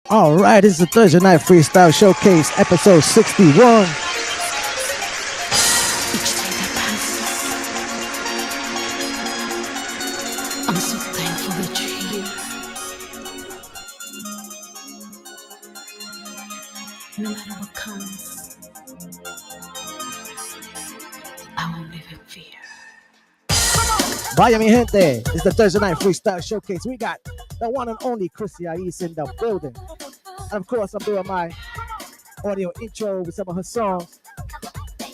All right, it's the Thursday Night Freestyle Showcase, episode 61. I'm so thankful that you're here. No matter what comes, I won't live in fear. Vaya mi gente, it's the Thursday Night Freestyle Showcase. We got the one and only Chrissy I-Eece in the building. And of course, I'm doing my audio intro with some of her songs.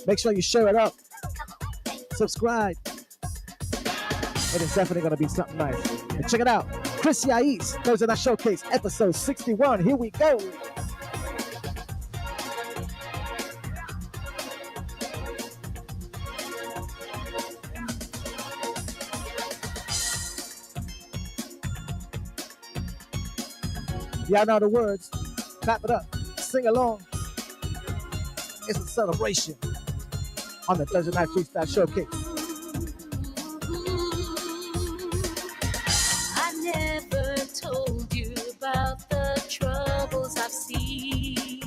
Make sure you share it up, subscribe. It is definitely going to be something nice. And check it out, Chrissy I-Eece, Thursday Night Showcase, episode 61. Here we go. Y'all know the words. Clap it up. Sing along. It's a celebration on the Thursday Night Freestyle Showcase. I never told you about the troubles I've seen.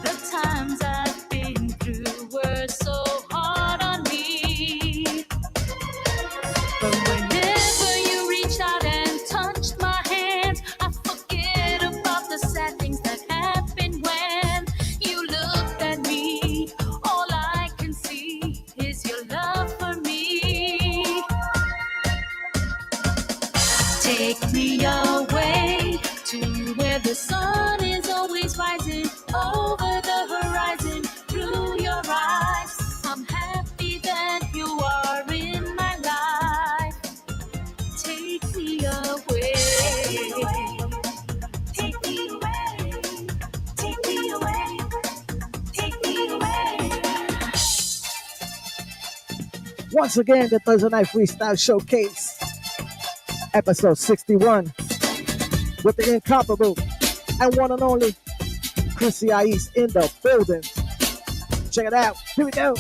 The times I've been through were so hard on me. But whenever you reached out and touched my hand, I forget about the sad things that happened when you looked at me. All I can see is your love for me. Take me away to where the sun is always rising over the horizon. Through your eyes, I'm happy that you are in my life. Take me away. Take me away. Take me away. Take me away. Once again, the Thursday Night Freestyle Showcase, episode 61, with the incomparable and one and only Chrissy I-Eece in the building. Check it out. Here we go.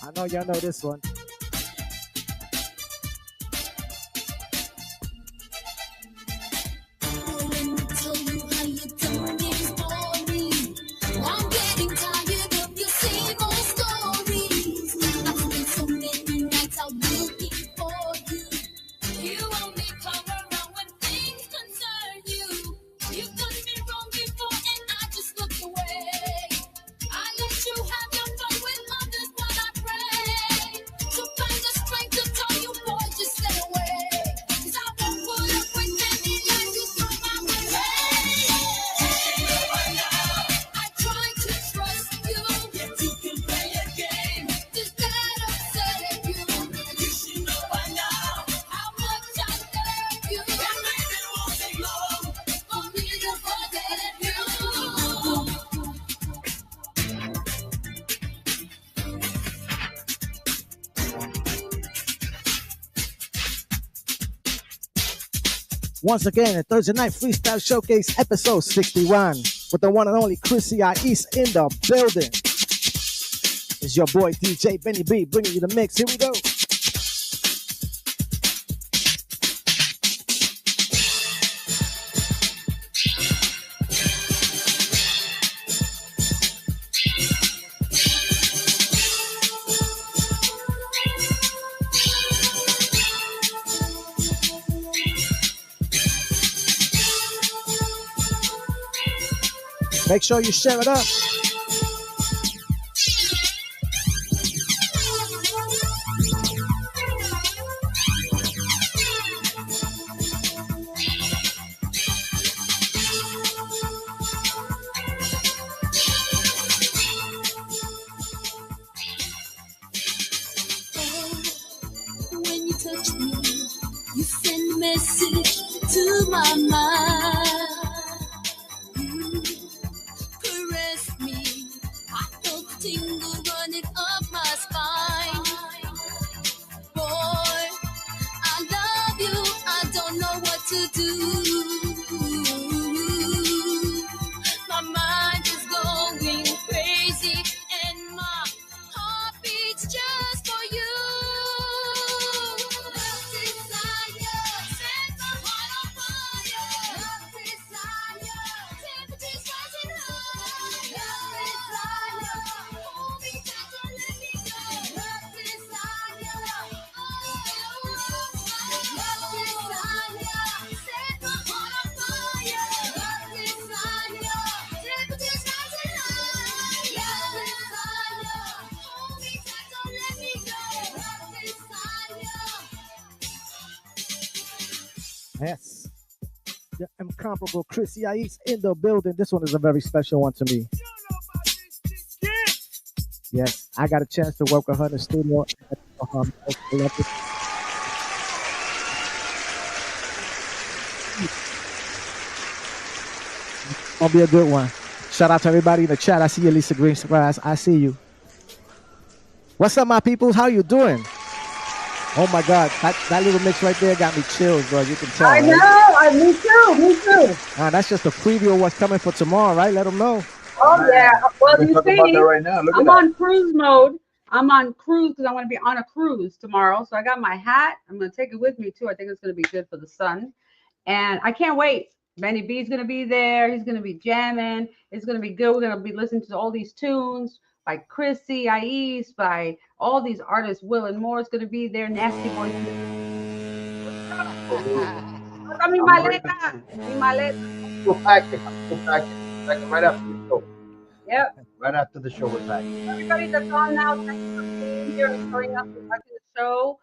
I know y'all know this one. Once again, a Thursday Night Freestyle Showcase, episode 61, with the one and only Chrissy I-Eece in the building. It's your boy DJ Benny B bringing you the mix. Here we go. Make sure you share it up. When you touch me, you send a message to my mind. You caress me, I feel the tingle running up my spine. Boy, I love you, I don't know what to do. My mind is going crazy and my heart beats just for you. Love desire, set my heart on fire. Love desire, temperatures rising high. Love desire, hold me tight, don't let me go. Love desire, love desire, set my heart on fire. Love desire, temperatures rising high. Love desire, hold me tight, don't let me go. Love desire. Yes. The incomparable Chrissy I-Eece in the building. This one is a very special one to me. Yes, I got a chance to work with her in the studio. Gonna be a good one. Shout out to everybody in the chat. I see you, Lisa Green Surprise. I see you. What's up, my peoples? How you doing? Oh my God, that little mix right there got me chills, bro. You can tell. I right? know. Me too. That's just a preview of what's coming for tomorrow, right? Let them know. Oh yeah. Well, you Talk see, about that right now. Look at I'm that. on cruise mode. I'm on cruise because I want to be on a cruise tomorrow. So I got my hat. I'm gonna take it with me too. I think it's gonna be good for the sun, and I can't wait. Benny B's gonna be there. He's gonna be jamming. It's gonna be good. We're gonna be listening to all these tunes by Chrissy I-Eece, by all these artists. Will and Moore's gonna be there. Nasty Boy. I mean, my letra. We'll pack it. Like right after the show. Yep. Right after the show, we're packing. Everybody that's on now, thank you for being here and showing up and watching the show.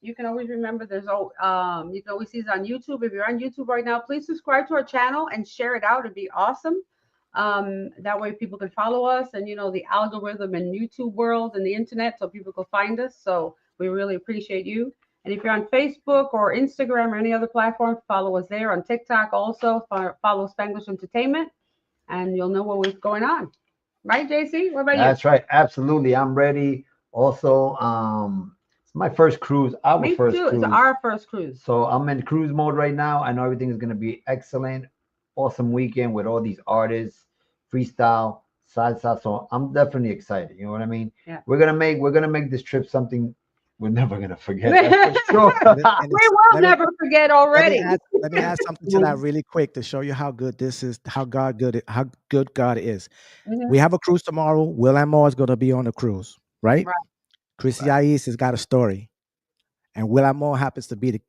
You can always remember you can always see it on YouTube. If you're on YouTube right now, please subscribe to our channel and share it out. It'd be awesome. That way people can follow us and the algorithm and YouTube world and the internet, so people can find us. So we really appreciate you. And if you're on Facebook or Instagram or any other platform, follow us there. On TikTok also, follow Spanglish Entertainment, and you'll know what's going on. Right, JC? What about you? That's right. Absolutely. I'm ready. Also, it's my first cruise. Me first too. cruise. It's our first cruise. So I'm in cruise mode right now. I know everything is going to be excellent. Awesome weekend with all these artists, freestyle, salsa. So I'm definitely excited. You know what I mean? Yeah. We're gonna make this trip something we're never gonna forget. That's for sure. We will never forget already. Let me add something to that really quick to show you how good this is, how good God is. Mhm. We have a cruise tomorrow. Will and Moore is going to be on the cruise, right? Right. Chrissy I-Eece has got a story, and Will and Moore happens to be the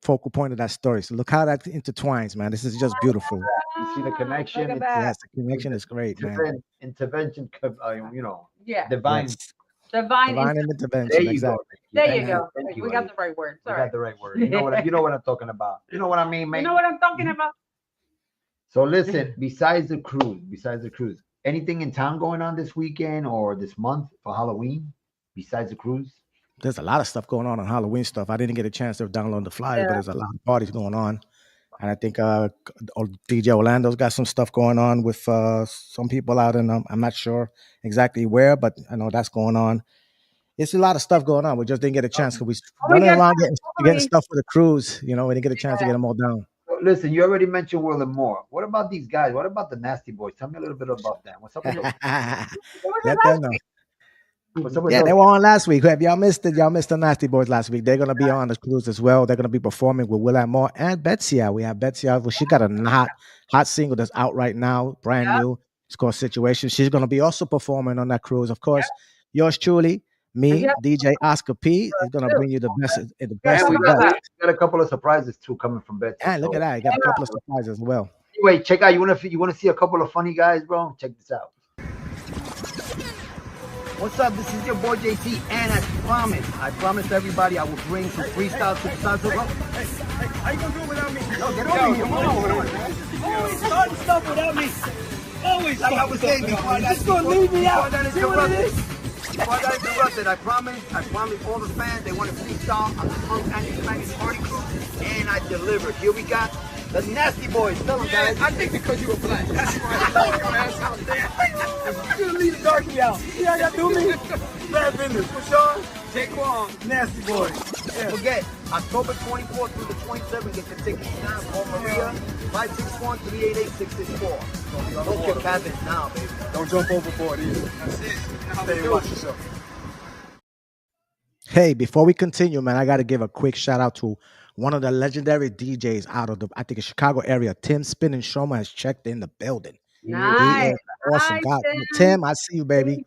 focal point of that story. So look how that intertwines, man. This is just beautiful. You see the connection? Look at that. Yes, the connection is great, man. Intervention, Yeah. divine. Yes. Divine. Divine intervention. There you exactly. go. There you Thank go. Thank you, We got Ali. the right word. You Sorry. got the right word. You know what I'm talking about. You know what I mean, man. You know what I'm talking about? So listen, besides the cruise, anything in town going on this weekend or this month for Halloween? Besides the cruise? There's a lot of stuff going on Halloween stuff. I didn't get a chance to download the flyers, but there's a lot of parties going on. And I think DJ Orlando's got some stuff going on with some people out in, I'm not sure exactly where, but I know that's going on. It's a lot of stuff going on. We just didn't get a chance because we're running around getting stuff for the cruise. We didn't get a chance to get them all down. Listen, you already mentioned Will and Moore. What about these guys? What about the Nasty Boys? Tell me a little bit about them. What's up with those? Let them know. What's up with Yeah, those? they were on last week. If y'all missed it, y'all missed the Nasty Boys last week. They're gonna be on the cruise as well. They're gonna be performing with Will and Moore and Betsy. We have Betsy. Well, she got a hot single that's out right now, brand new. It's called Situation. She's gonna be also performing on that cruise. Of course, yours truly, me, DJ Oscar P, is gonna bring you the best of the best. We got a couple of surprises too coming from Betsy. And look at that, you got a couple of surprises as well. Anyway, check out. You wanna see a couple of funny guys, bro? Check this out. What's up? This is your boy JT, and I promised everybody I will bring some freestyle to the Salsa. Hey, how you gonna do it without me? Yo, get over here. Come on. Always starting stuff without me. Always. Like I was saying before, you just gonna leave me out. See what it is? Before I got interrupted, I promised all the fans they want to freestyle on the Marc Anthony party crew, and I delivered. Here we got the Nasty Boys. Tell them, Yeah, guys. I think because you were black. That's why I told your ass out there. You're gonna leave the darky out. See how y'all do me? Bad business. For sure. Taekwon, Nasty Boys. Yeah. Forget, October 24th through the 27th, get the tickets now. Call Maria, 561-388-664. Book your cabins now, baby. Don't jump overboard either. That's it. Stay and watch yourself. Hey, before we continue, man, I got to give a quick shout out to one of the legendary DJs out of the, I think, Chicago area. Tim Spin and Shoma has checked in the building. Nice. He is awesome. Nice, God, Tim. Tim, I see you, baby.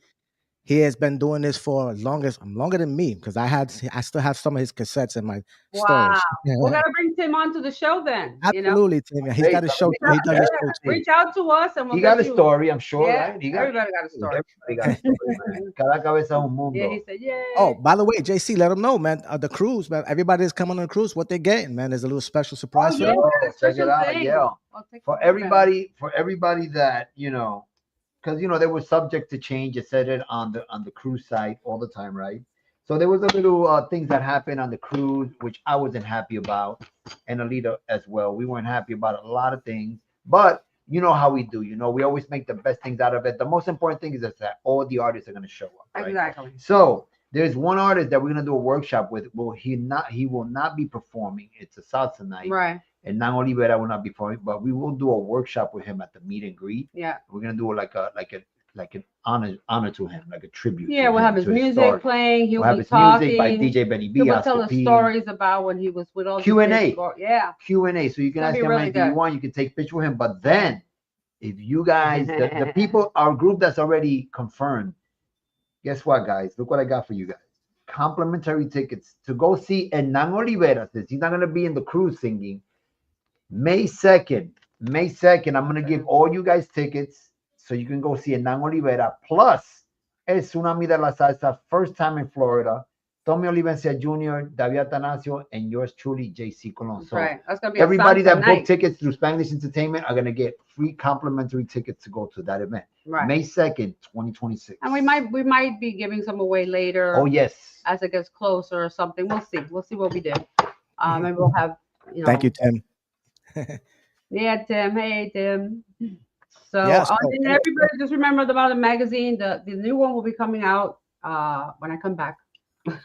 He has been doing this for longer than me because I still have some of his cassettes in my storage. Wow. We're gonna bring Tim onto the show then. Absolutely, Tim. He's got a show. He does his show too. Reach out to us and we'll He got a get you- story, I'm sure, Yeah, right? everybody got a story. Everybody got a story, man. Cada cabeza un mundo. Yeah, he said, yeah. Oh, by the way, JC, let them know, man. The cruise, man. Everybody that's coming on the cruise, what they're getting, man. There's a little special surprise for yeah, them. we got a Check it special out, thing. yeah. I'll take For a everybody that because they were subject to change. It said it on the cruise site all the time, right? So there was a little things that happened on the cruise which I wasn't happy about, and Alita as well. We weren't happy about a lot of things, but you know how we do. We always make the best things out of it. The most important thing is that all the artists are going to show up. Right? Exactly. So there's one artist that we're going to do a workshop with. He will not be performing. It's a salsa night. Right. And Nan Olivera will not be performing, but we will do a workshop with him at the meet and greet. Yeah. We're gonna do like an honor to him, like a tribute. Yeah, to we'll him, have his to music story. playing. He'll We'll have be his talking. music by DJ Benny B. He will Oscar tell us P. stories about when he was with all the Q&A. kids. Yeah. Q&A. So you can That'd ask be him really anything you good. want. You can take picture with him. But then, if you guys, the people, our group that's already confirmed, guess what, guys? Look what I got for you guys. Complimentary tickets to go see Hernan Olivera. Since he's not gonna be in the cruise singing. May 2nd, I'm going to give all you guys tickets so you can go see Hernan Olivera. Plus, El Tsunami de la Salsa, first time in Florida. Tommy Olivencia Jr., David Atanasio, and yours truly, JC Colon. So Right. That's gonna be everybody a that salsa booked night. tickets through Spanish Entertainment are going to get free complimentary tickets to go to that event. Right. May 2nd, 2026. And we might be giving some away later. Oh, yes. As it gets closer or something. We'll see. We'll see what we do. And we'll have, Thank you, Tim. Yeah, Tim. Hey, Tim. So, Yes, and everybody just remember about the magazine. The new one will be coming out when I come back.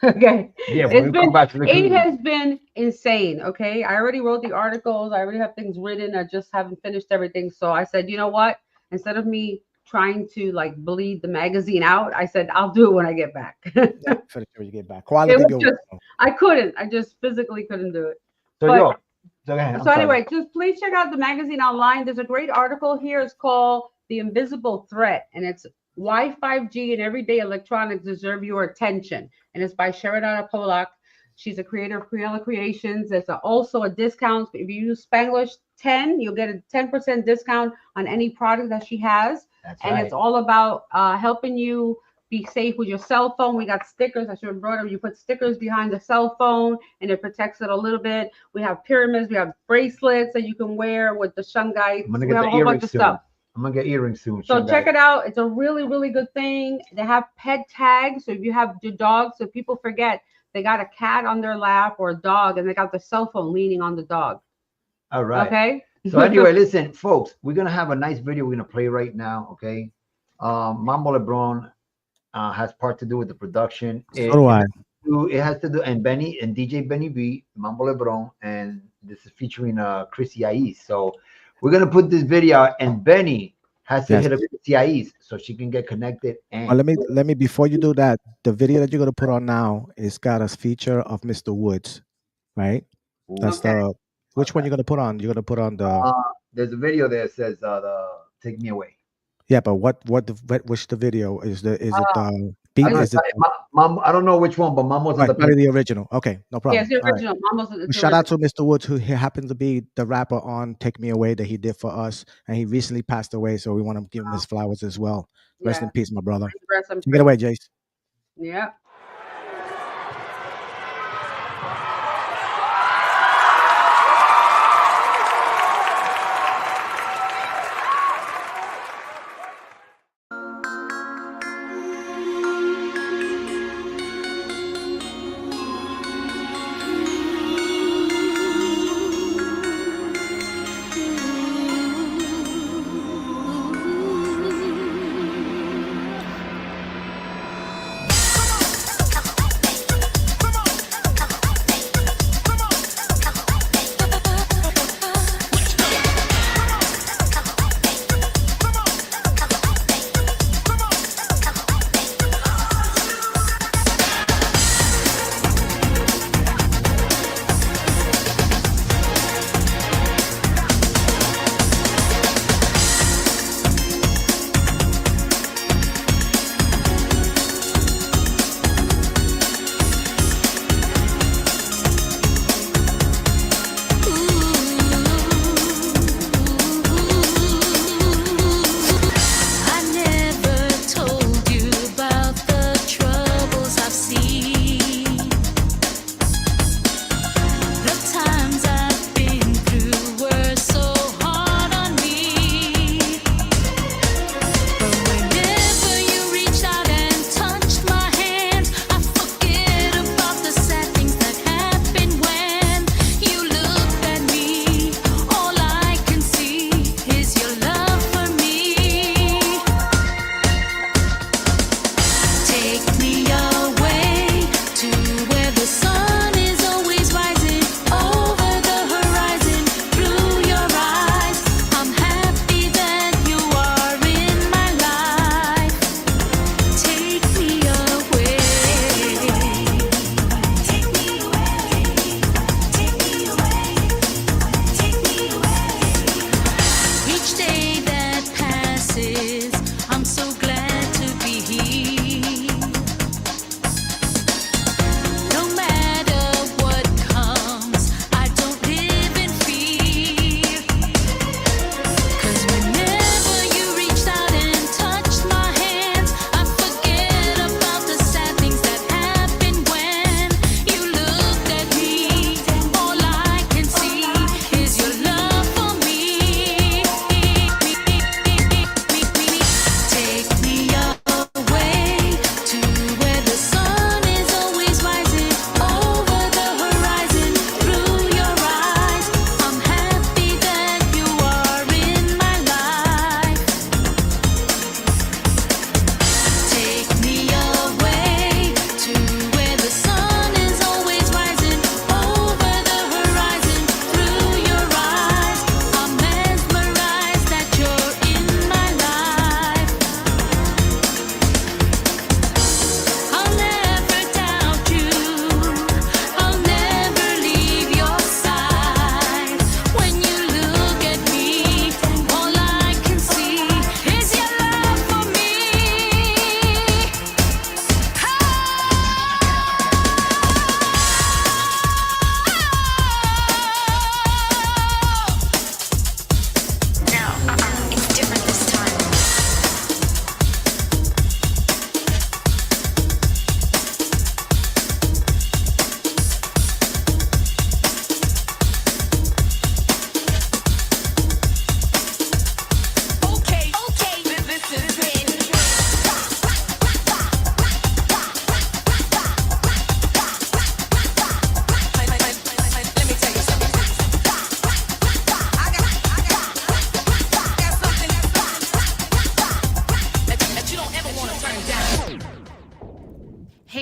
Okay. Yeah, when we come back to the It cruise. has been insane. Okay. I already wrote the articles. I already have things written. I just haven't finished everything. So I said, you know what? Instead of me trying to bleed the magazine out, I said, I'll do it when I get back. Yeah, for sure you get back. Quality. was over- just- I couldn't. I just physically couldn't do it. So, but- go ahead. I'm So sorry. anyway, just please check out the magazine online. There's a great article here. It's called The Invisible Threat, and it's why 5G and everyday electronics deserve your attention. And it's by Sheridan Polak. She's a creator of Creola Creations. There's also a discount. If you use Spanglish 10, you'll get a 10% discount on any product that she has. That's And right. it's all about helping you be safe with your cell phone. We got stickers. I should have brought them. You put stickers behind the cell phone and it protects it a little bit. We have pyramids. We have bracelets that you can wear with the shungite. I'm gonna We get have the a whole bunch earrings of soon. stuff. I'm gonna get earrings soon. So check it out. It's a really, really good thing. They have pet tags. So if you have your dog, so people forget they got a cat on their lap or a dog and they got the cell phone leaning on the dog. All right. Okay. So anyway, listen, folks, we're gonna have a nice video we're gonna play right now. Okay. Mambo LeBron has part to do with the production. So do I. It has to do, and Benny and DJ Benny B, Mambo LeBron, and this is featuring Chrissy I-Eece. So we're gonna put this video out, and Benny has to Yes. hit up Chrissy I-Eece so she can get connected. And Well, let me before you do that, the video that you're gonna put on now is got a feature of Mr. Woods, right? That's Okay. the which one you're gonna put on? You're gonna put on the there's a video there that says the "Take Me Away." yeah, but which the video is it Beat I, is the I don't know which one, but Mom was on right, the probably the original. Okay, no problem. Yeah, it's the All right. original. Almost, it's the Shout out original. to Mr. Woods, who happens to be the rapper on "Take Me Away" that he did for us, and he recently passed away. So we want to give him his flowers as well. Rest in Yeah. peace, my brother. Rest in Take it away, Jace. Yeah.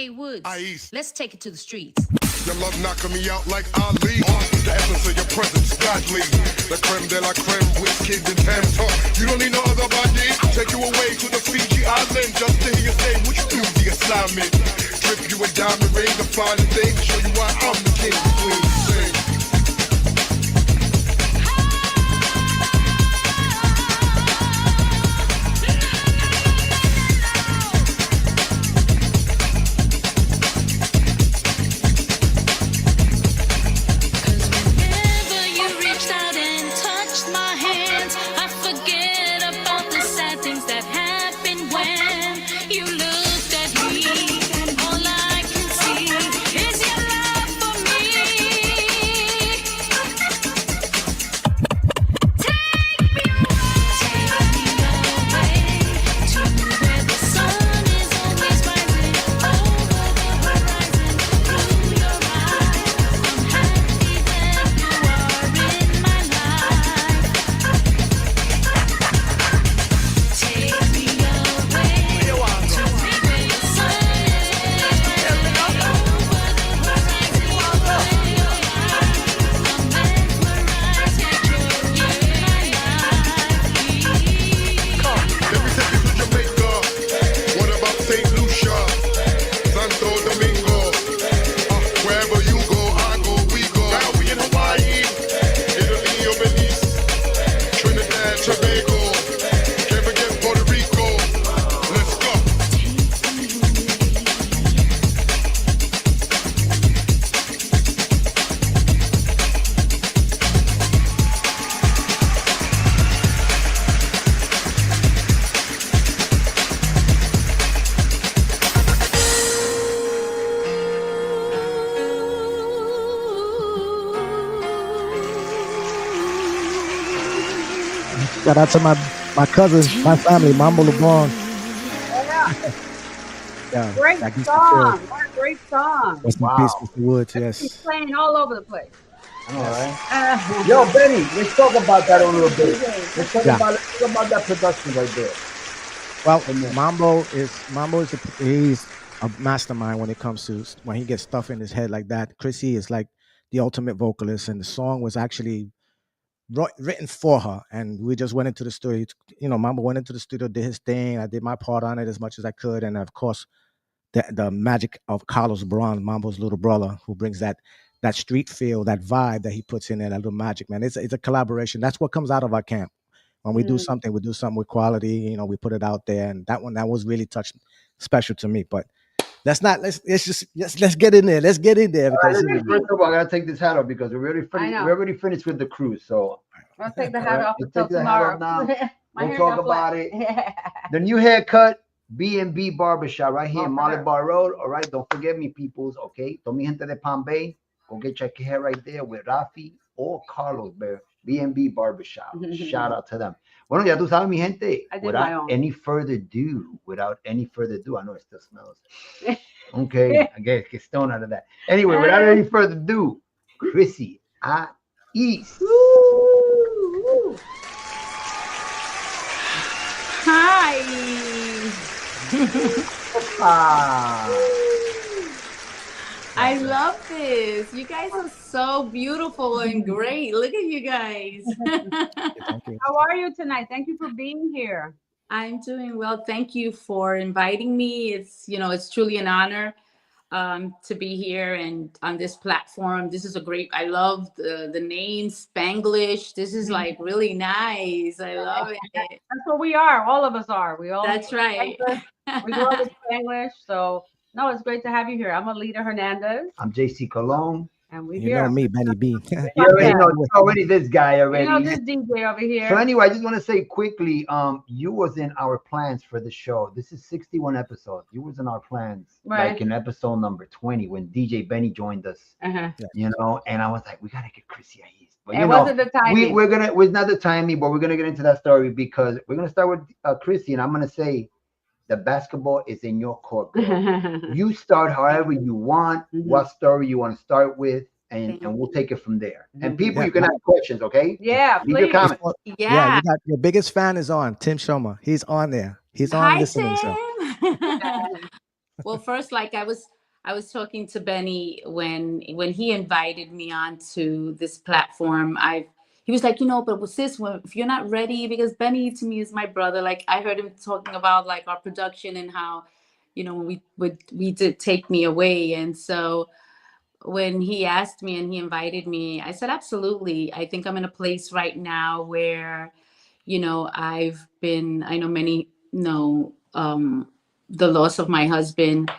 Woods. I-Eece. Let's take it to the streets. Your love knocking me out like Ali. The essence of your presence, godly. The creme de la creme with kids and Tams. You don't need no other body. Take you away to the Fiji Island just to hear you say, would you do the assignment? Trip you a diamond ring, the finest thing. Show you why I'm the king of Queens. Sing. Shout out to my cousins, my family, Mambo LeBron. Yeah. Yeah, Great like song. What a great song. Rest in Wow. peace, Mr. Woods. He's Yes. playing all over the place. All right. Uh, Yo, Benny, let's talk about that a little bit. Let's talk Yeah. about that production right there. Well, Amen. Mambo is he's a mastermind when it comes to when he gets stuff in his head like that. Chrissy is like the ultimate vocalist, and the song was actually written for her. And we just went into the studio. You know, Mambo went into the studio, did his thing. I did my part on it as much as I could, and of course, the magic of Carlos Brown, Mambo's little brother, who brings that street feel, that vibe that he puts in there, that little magic, man. It's a collaboration. That's what comes out of our camp. When we do something with quality. You know, we put it out there, and that was really special to me. But let's get in there. Let's get in there because First of all, I gotta take this hat off because we're already I finished. know. We're already finished with the cruise. So I'll take the hat Alright, off let's until take the hat tomorrow. off now. My We'll hair's talk not about flat. the new haircut, B&B Barbershop, right here in Oh, Molly sure. Bar Road. All right, don't forget me, peoples. Okay, toda mi gente de Palm Bay, go get your hair right there with Rafi or Carlos, bear. B&B Barbershop. Shout out to them. Bueno, ya tú sabes, mi gente. I did my Without own. any further ado, I know it still smells. Okay, I guess get stoned out of that. Anyway, without any further ado, Chrissy I-Eece. Hi. I love this. You guys are so beautiful and great. Look at you guys. thank you. How are you tonight? Thank you for being here. I'm doing well. Thank you for inviting me. It's truly an honor to be here and on this platform. This is I love the name Spanglish. This is like really nice. I love it. That's what we are. All of us are. We all. That's right. We grew up in English, so no, it's great to have you here. I'm Alita Hernandez, I'm JC Cologne. and we're You here. know me, Benny B. You already know already this guy already. You know this DJ over here. So anyway, I just want to say quickly, you was in our plans for the show. This is 61 episodes. You was in our plans Right. like in episode number 20 when DJ Benny joined us, Uh-huh. you know, and I was like, we gotta get Chrissy I-Eece. But It you know, wasn't the timing. we're not the timing, but we're gonna get into that story because we're gonna start with Chrissy, and I'm gonna say the basketball is in your court, girl. You start however you want, what story you want to start with, and we'll take it from there. And people, you can ask questions, okay? Yeah, Leave your please. comments. Yeah, you got your biggest fan is on Tim Shomer. He's on there. He's on Hi, listening. So Tim. Well, first, like I was talking to Benny when he invited me onto this platform. He was like, but sis, if you're not ready, because Benny to me is my brother. Like I heard him talking about like our production and how, when we did Take Me Away, and so when he asked me and he invited me, I said absolutely. I think I'm in a place right now where, I know many know the loss of my husband.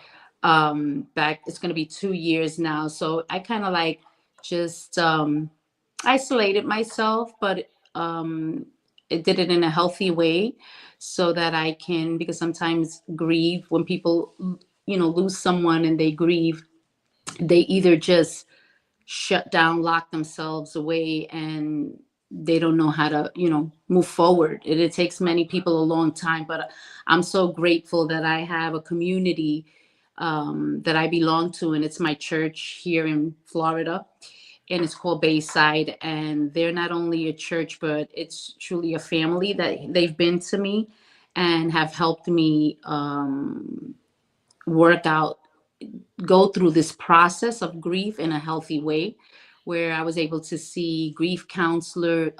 Back it's going to be 2 years now, so I kind of like just isolated myself, but it did it in a healthy way so that I can, because sometimes grieve, when people lose someone and they grieve, they either just shut down, lock themselves away, and they don't know how to move forward. It takes many people a long time, but I'm so grateful that I have a community that I belong to, and it's my church here in Florida, and it's called Bayside. And they're not only a church, but it's truly a family that they've been to me and have helped me go through this process of grief in a healthy way, where I was able to see a grief counselor,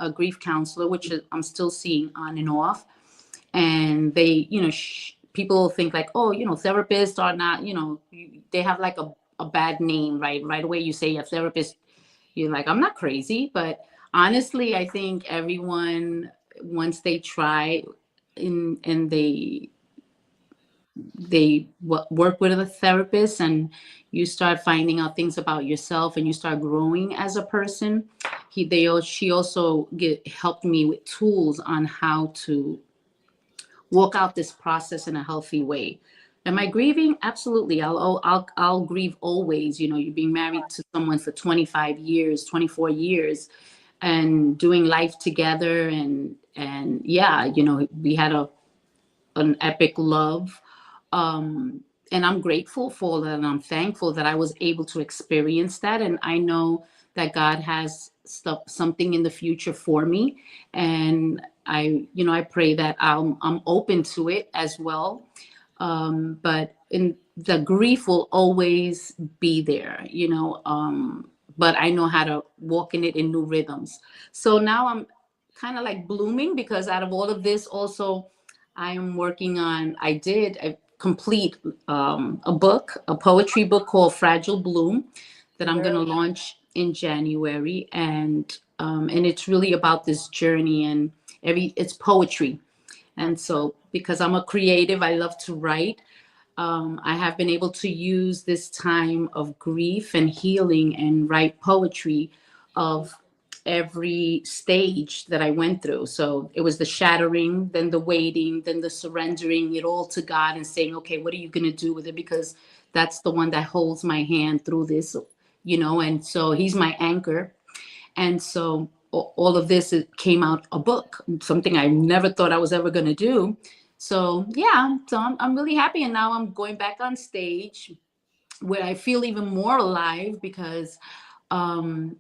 which I'm still seeing on and off. And they, people think like, oh, therapists are not, they have like a bad name, right? Right away you say a therapist, you're like, I'm not crazy. But honestly, I think everyone, once they try and they work with a therapist and you start finding out things about yourself and you start growing as a person, she also helped me with tools on how to walk out this process in a healthy way. Am I grieving? Absolutely. I'll grieve always. You're being married to someone for 25 years, 24 years, and doing life together, and And yeah, we had an epic love. Um, and I'm grateful for that. And I'm thankful that I was able to experience that. And I know that God has something in the future for me. And I pray that I'm open to it as well. But in the grief will always be there, but I know how to walk in it in new rhythms. So now I'm kind of like blooming, because out of all of this also, I am working on, I did a complete a poetry book called Fragile Bloom, that I'm going to launch in January. And it's really about this journey, and it's poetry. And so, because I'm a creative, I love to write. I have been able to use this time of grief and healing and write poetry of every stage that I went through. So it was the shattering, then the waiting, then the surrendering it all to God and saying, okay, what are you going to do with it? Because that's the one that holds my hand through this, and so he's my anchor. And so all of this, it came out a book, something I never thought I was ever going to do. So yeah, so I'm really happy. And now I'm going back on stage, where I feel even more alive, because um,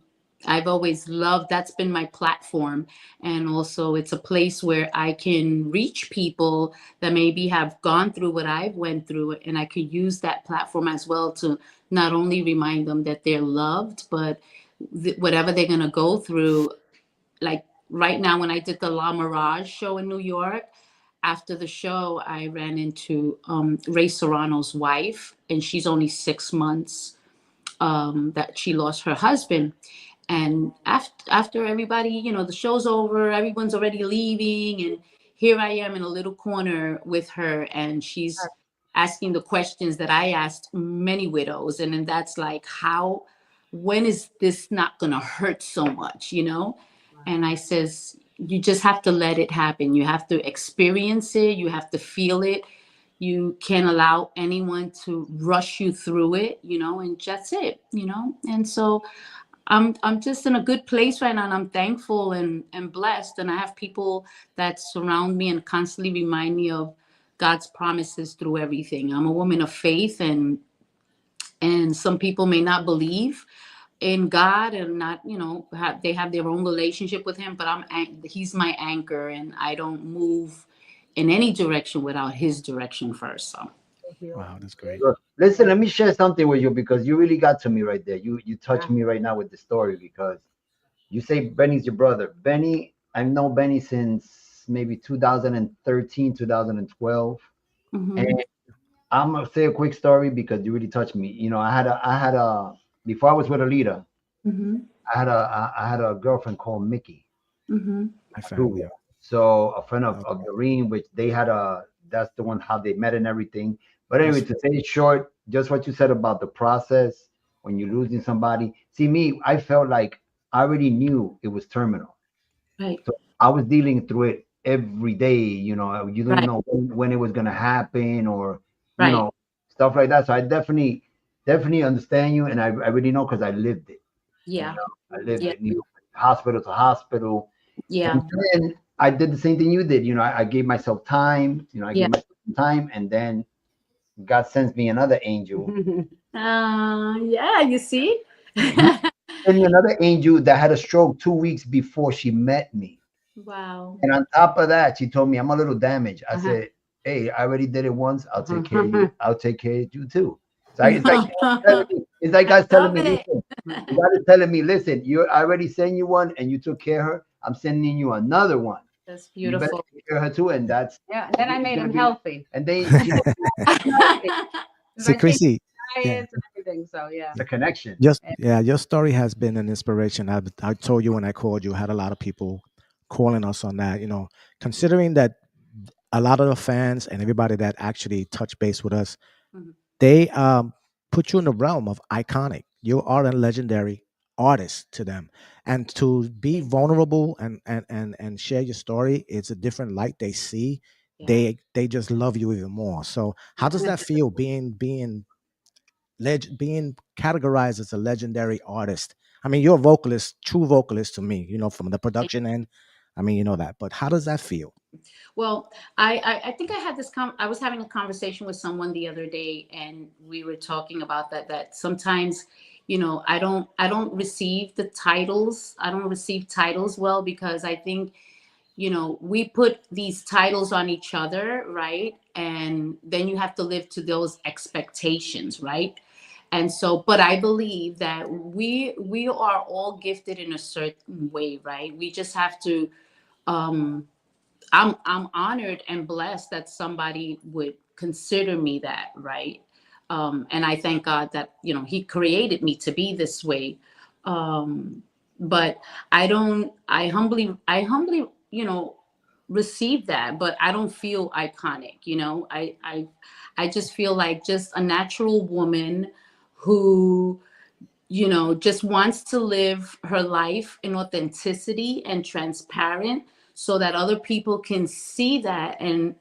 I've always loved, that's been my platform. And also it's a place where I can reach people that maybe have gone through what I've went through. And I could use that platform as well to not only remind them that they're loved, but whatever they're going to go through. Like right now, when I did the La Mirage show in New York, after the show, I ran into Ray Serrano's wife, and she's only 6 months that she lost her husband. And after everybody, the show's over, everyone's already leaving, and here I am in a little corner with her, and she's asking the questions that I asked many widows. And then that's like, when is this not gonna hurt so much, And I says, you just have to let it happen. You have to experience it. You have to feel it. You can't allow anyone to rush you through it, and that's it, And so I'm just in a good place right now, and I'm thankful and blessed. And I have people that surround me and constantly remind me of God's promises through everything. I'm a woman of faith, and some people may not believe in God, and not, they have their own relationship with him, but he's my anchor, and I don't move in any direction without his direction first. So Wow, that's great. Listen, let me share something with you, because you really got to me right there. You touched me right now with the story, because you say Benny's your brother. Benny, I've known Benny since maybe 2013, 2012. mhm, And I'm gonna say a quick story because you really touched me. I had a before I was with Alita, mhm, I had a girlfriend called Mickey. mhm, My family. So a friend of Okay. Doreen, which they had that's the one how they met and everything. But anyway, That's to say it short, just what you said about the process when you're losing somebody. See, me, I felt like I already knew it was terminal. right, So I was dealing through it every day. You don't right, know when it was gonna happen, or you right, know stuff like that. So I definitely understand you, and I really know because I lived it. You yeah, know, I lived yeah, it. Hospital to hospital, yeah, and then I did the same thing you did. I gave myself time. I yeah. gave myself some time, and then God sends me another angel. Yeah, you see. He sent me another angel that had a stroke 2 weeks before she met me. Wow. And on top of that, she told me I'm a little damaged. I Uh-huh. said, "Hey, I already did it once. I'll take care of you. I'll take care of you too." So it's like God's telling Love me, it. listen. God is telling me, listen. I already sent you one, and you took care of her. I'm sending you another one. That's You better beautiful. take care of her too, and that's Yeah, and then I it's made gonna him be. healthy. And then Healthy. 'Cause See, I changed Chrissy. Yeah. diets and everything. So yeah. the connection. Just yeah, your story has been an inspiration. I told you when I called you, had a lot of people calling us on that. Considering that a lot of the fans and everybody that actually touch base with us, Mhm. they put you in the realm of iconic. You are a legendary artist to them, and to be vulnerable and share your story, it's a different light they see. Yeah. They just love you even more. So how does that feel being categorized as a legendary artist? I mean, you're a vocalist, true vocalist to me, from the production end. I mean, you know that, but how does that feel? Well, I think I had this I was having a conversation with someone the other day, and we were talking about that sometimes, I don't receive the titles. I don't receive titles well, because I think, we put these titles on each other, right? And then you have to live to those expectations, right? And so, but I believe that we are all gifted in a certain way, right? We just have to, I'm honored and blessed that somebody would consider me that, right? And I thank God that, he created me to be this way. But I humbly, receive that, but I don't feel iconic. I just feel like just a natural woman who, just wants to live her life in authenticity and transparent, so that other people can see that, and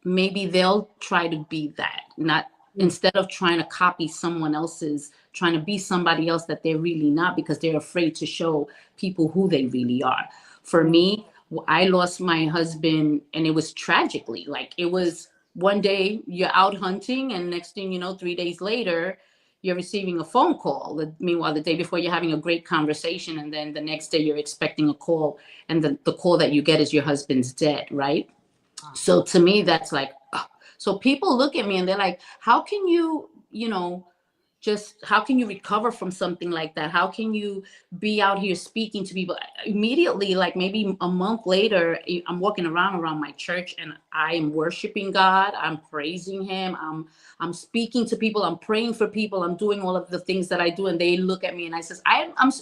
maybe they'll try to be that, not instead of trying to copy someone else's, trying to be somebody else that they're really not, because they're afraid to show people who they really are. For me, I lost my husband, and it was tragically, like, it was one day you're out hunting, and next thing you know, 3 days later, you're receiving a phone call. Meanwhile, the day before, you're having a great conversation, and then the next day you're expecting a call, and the call that you get is your husband's dead, right? So to me, that's like, so people look at me and they're like, how can you, how can you recover from something like that? How can you be out here speaking to people? Immediately, like maybe a month later, I'm walking around my church, and I am worshiping God. I'm praising him. I'm speaking to people. I'm praying for people. I'm doing all of the things that I do. And they look at me, and I says,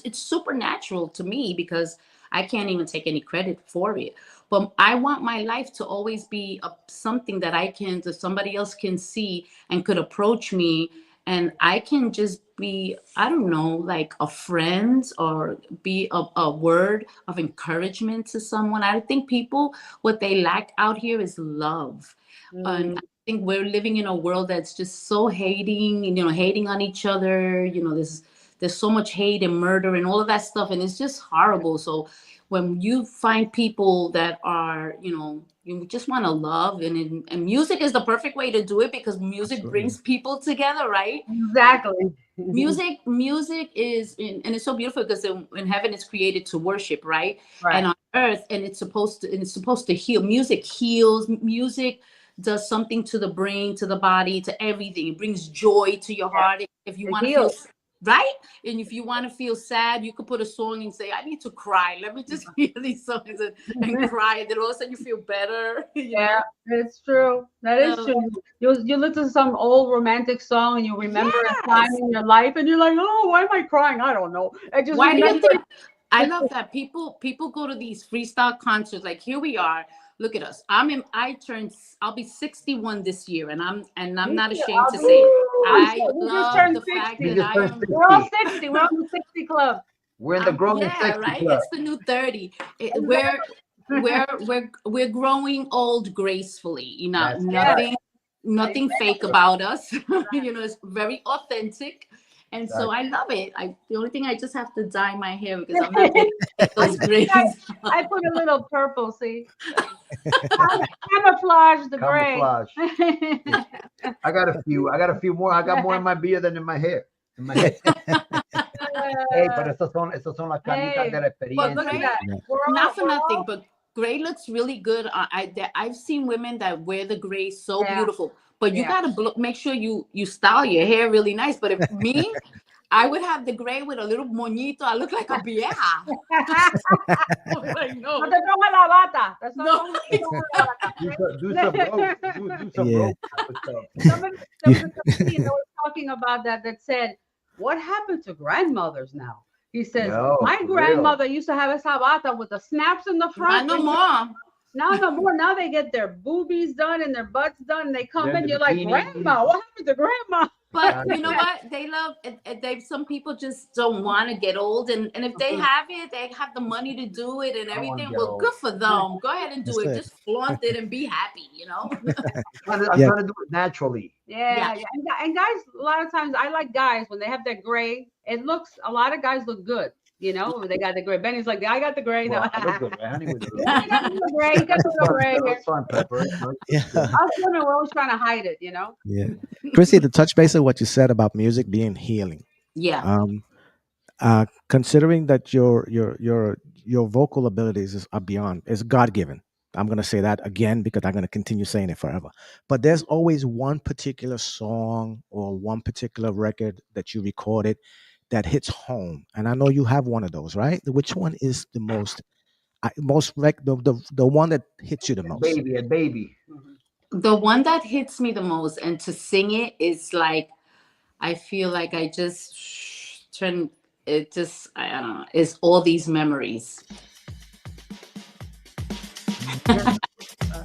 it's supernatural to me, because I can't even take any credit for it. But I want my life to always be something that that somebody else can see and could approach me, and I can just be, I don't know, like a friend, or be a word of encouragement to someone. I think people, what they lack out here is love. And I think we're living in a world that's just so hating, hating on each other. There's so much hate and murder and all of that stuff, and it's just horrible. So when you find people that are, you just want to love, and music is the perfect way to do it, because music brings people together, right? Exactly. Music is, and it's so beautiful, because in heaven it's created to worship, right? And on earth, and it's supposed to heal. Music heals. Music does something to the brain, to the body, to everything. It brings joy to your heart. If you want to feel right, and if you want to feel sad, you could put a song and say, I need to cry, let me just hear these songs and cry, and then all of a sudden you feel better. Yeah, it's true. That is true. You listen to some old romantic song, and you remember a time in your life, and you're like, oh, why am I crying? I don't know. I just why do you think? I love that people go to these freestyle concerts. Like, here we are. Look at us. I'll be 61 this year, and I'm not ashamed to say it. I love the fact that we're all 60. We're on the 60 club. We're in the growing 60 right? club. It's the new 30. We're growing old gracefully. Nothing fake about us. It's very authentic. And so I love it. The only thing, I just have to dye my hair, because I'm not getting those grays. I put a little purple, see? Camouflage the gray. I got a few more. I got more in my beard than in my hair. Hey, pero estos son las canitas de la experiencia. Not for nothing, but gray looks really good. I've seen women that wear the gray so beautiful. But you gotta make sure you style your hair really nice. But if me, I would have the gray with a little moñito. I look like a vieja. Like, no. No te pongas la bata. That's not do some rope. Somebody was talking about that said, what happened to grandmothers now? He says, my grandmother used to have a sabata with the snaps in the front. Not no more. Now no more. Now they get their boobies done and their butts done. And they come in. You're like, Grandma, what happened to Grandma? But you know what? They love. Some people just don't want to get old, and if they have it, they have the money to do it and everything. Well, good for them. Go ahead and do it. Just flaunt it and be happy. I'm trying to do it naturally. Yeah. And guys, a lot of times I like guys when they have that gray. A lot of guys look good. You know, they got the gray. Benny's like, I got the gray. No. Well, I look good, right? Honey with the Yeah, he got the gray. He got the little gray hair. salt and pepper. Yeah. Us women, we're always trying to hide it, you know? Yeah. Chrissy, to touch base on what you said about music being healing. Yeah. Considering that your vocal abilities are beyond, is God given. I'm gonna say that again because I'm gonna continue saying it forever. But there's always one particular song or one particular record that you recorded that hits home, and I know you have one of those, right? Which one is the most, the one that hits you the most? A baby. The one that hits me the most, and to sing it is like, I feel like I just turn it. Just I don't know. It's All These Memories.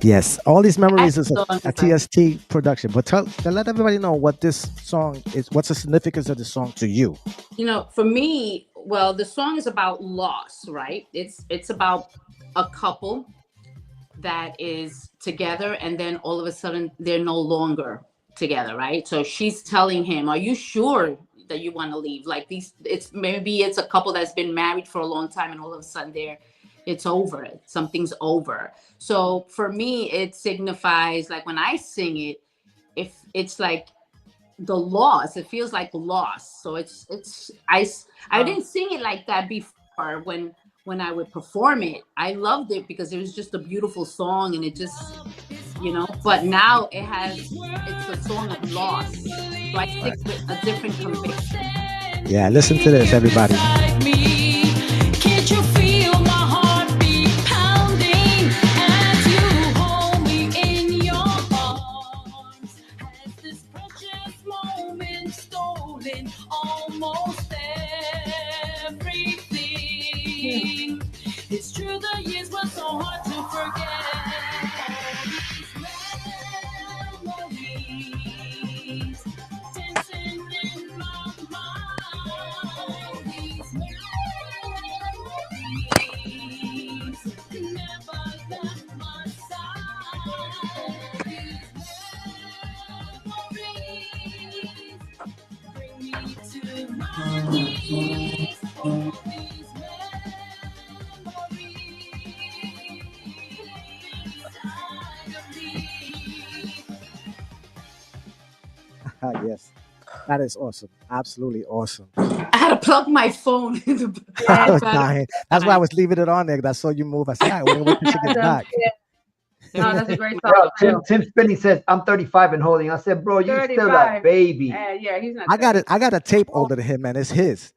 Yes, All These Memories is That a song is TST production. But let everybody know what this song is. What's the significance of the song to you? You know, for me, well, the song is about loss, right? It's about a couple that is together, and then all of a sudden they're no longer together, right? So she's telling him, "Are you sure that you want to leave?" Like it's a couple that's been married for a long time, and all of a sudden it's over. Something's over. So for me, it signifies, like when I sing it, if it's like the loss, it feels like loss. So I didn't sing it like that before when I would perform it. I loved it because it was just a beautiful song, and it just, but now it's a song of loss. So I stick with a different conviction. Yeah, listen to this, everybody. Can't you feel my heartbeat pounding as you hold me in your arms? Has this precious moment stolen almost everything? It's true the years were so hard to forget. All these memories dancing in my mind. These memories never left my side. These memories bring me to my knees. All these memories inside of me. Yes, that is awesome. Absolutely awesome. I had to plug my phone in the I was dying. That's why I was leaving it on there. That's so you move. I said, all right, we'll wait till she gets back. No, that's a great Yo, song. Tim Spinney says, I'm 35 and holding. I said, bro, you still 35. that baby. Yeah, he's not. I got a tape older than him, man. It's his.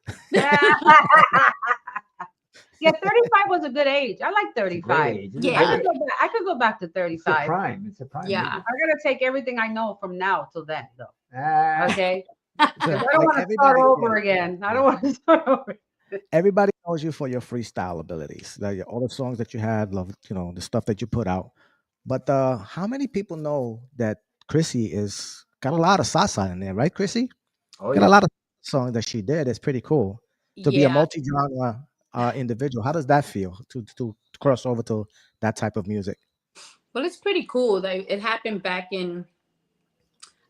Yeah, 35 was a good age. I like 35. Yeah. I could go back to It's a 35. prime. It's a prime. Yeah. I gotta take everything I know from now till then, though. Ah, Okay. 'Cause I don't want to start over again. I don't want to start over. Everybody knows you for your freestyle abilities. Like all the songs that you have, love, the stuff that you put out. But how many people know that Chrissy is got a lot of salsa in there, right, Chrissy? oh, Got yeah. a lot of songs that she did. It's pretty cool to be a Yeah. multi-genre individual. How does that feel to cross over to that type of music? Well, it's pretty cool. Like, it happened back in,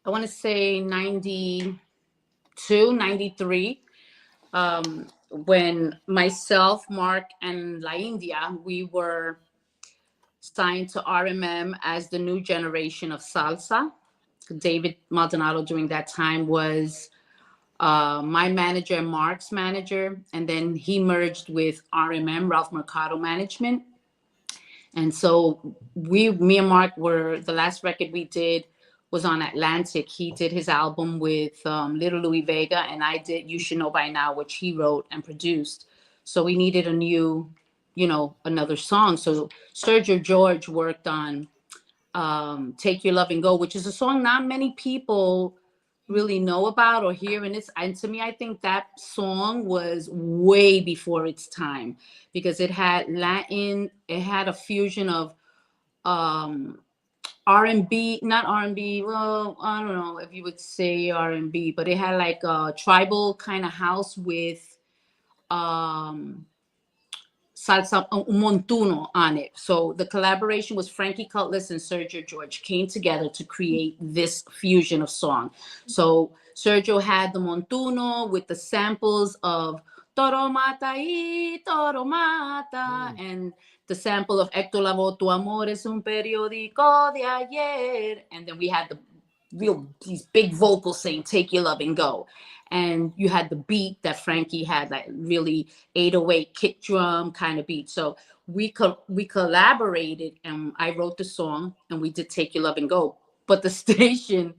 I want to say 92, 93, when myself, Marc, and La India, we were signed to RMM as the new generation of salsa. David Maldonado during that time was my manager and Marc's manager, and then he merged with RMM, Ralph Mercado Management. And so me and Marc the last record we did was on Atlantic. He did his album with Little Louie Vega, and I did You Should Know By Now, which he wrote and produced. So we needed a new, another song. So Sergio George worked on Take Your Love and Go, which is a song not many people really know about or hear. And to me, I think that song was way before its time because it had Latin, it had a fusion of R&B, not R&B, well, I don't know if you would say R&B, but it had like a tribal kind of house with salsa, un montuno on it. So the collaboration was Frankie Cutlass and Sergio George came together to create this fusion of song. So Sergio had the montuno with the samples of Toro mata y toro mata. And the sample of Héctor Lavoe, Tu amor es un periódico de ayer. And then we had these big vocals saying, take your love and go. And you had the beat that Frankie had, that really 808 kick drum kind of beat. So we collaborated, and I wrote the song, and we did Take Your Love and Go. But the station,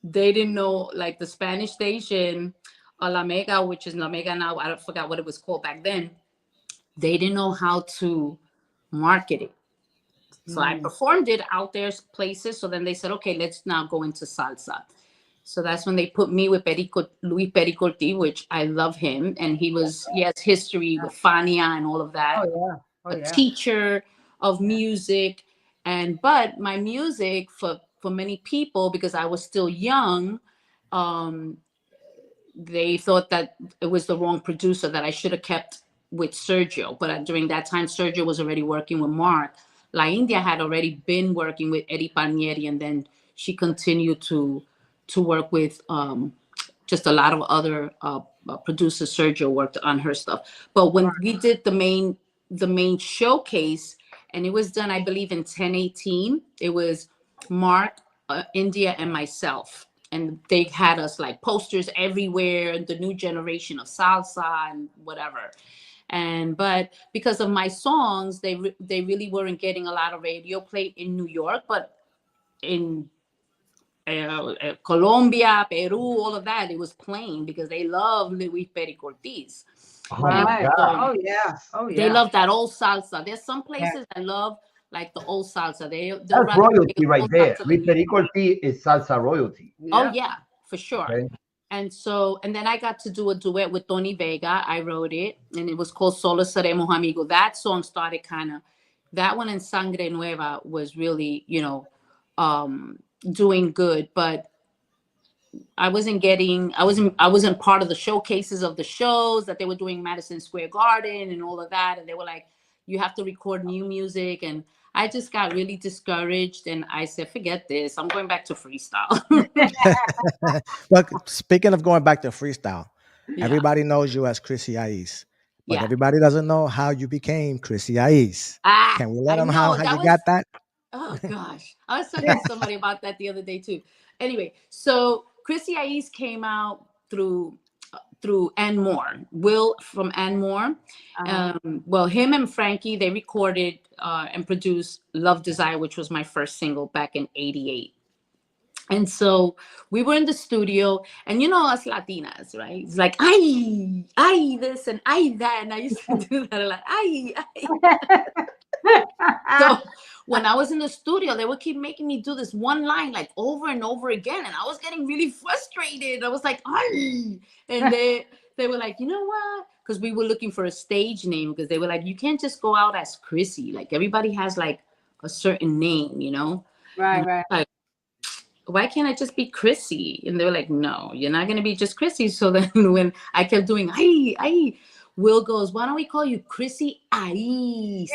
they didn't know, like the Spanish station, La Mega, which is La Mega now, I forgot what it was called back then. They didn't know how to market it. So I performed it out there places. So then they said, okay, let's now go into salsa. So that's when they put me with Louis Pericorti, which I love him. And he has history with Fania and all of that. A teacher of music. But my music for many people, because I was still young, they thought that it was the wrong producer, that I should have kept with Sergio. But during that time, Sergio was already working with Marc. La India had already been working with Eddie Palmieri, and then she continued to work with just a lot of other producers. Sergio worked on her stuff. But when we did the main showcase, and it was done, I believe, in 1018, it was Marc, India, and myself. And they had us like posters everywhere, the new generation of salsa and whatever. But because of my songs, they really weren't getting a lot of radio play in New York, but in Colombia, Peru, all of that, it was playing because they love Luis Pericortiz. Right. Oh yeah. They love that old salsa. There's some places I love, like the old salsa. That's royalty right there. Luis Pericorti is salsa royalty. Oh yeah, for sure. Okay. And then I got to do a duet with Tony Vega. I wrote it, and it was called Solo Seremos Amigos. That song started that one in Sangre Nueva was really, doing good, but I wasn't part of the showcases of the shows that they were doing Madison Square Garden and all of that. And they were like, you have to record new music. And I just got really discouraged, and I said, forget this. I'm going back to freestyle. But speaking of going back to freestyle, everybody knows you as Chrissy I-Eece. But everybody doesn't know how you became Chrissy I-Eece. Can we let them know how you got that? Oh gosh, I was talking to somebody about that the other day too. Anyway, so Chrissy I-Eece came out through Ann Moore, Will from Ann Moore. Well, him and Frankie, they recorded and produced Love Desire, which was my first single back in '88. And so we were in the studio, and us Latinas, right? It's like, ay, this and ay, that. And I used to do that a lot. Ay. So when I was in the studio, they would keep making me do this one line like over and over again. And I was getting really frustrated. I was like, ay. And they were like, you know what? Because we were looking for a stage name, because they were like, you can't just go out as Chrissy. Like everybody has like a certain name, Right. Like, why can't I just be Chrissy? And they were like, no, you're not going to be just Chrissy. So then when I kept doing, ay, Will goes, why don't we call you Chrissy I-Eece?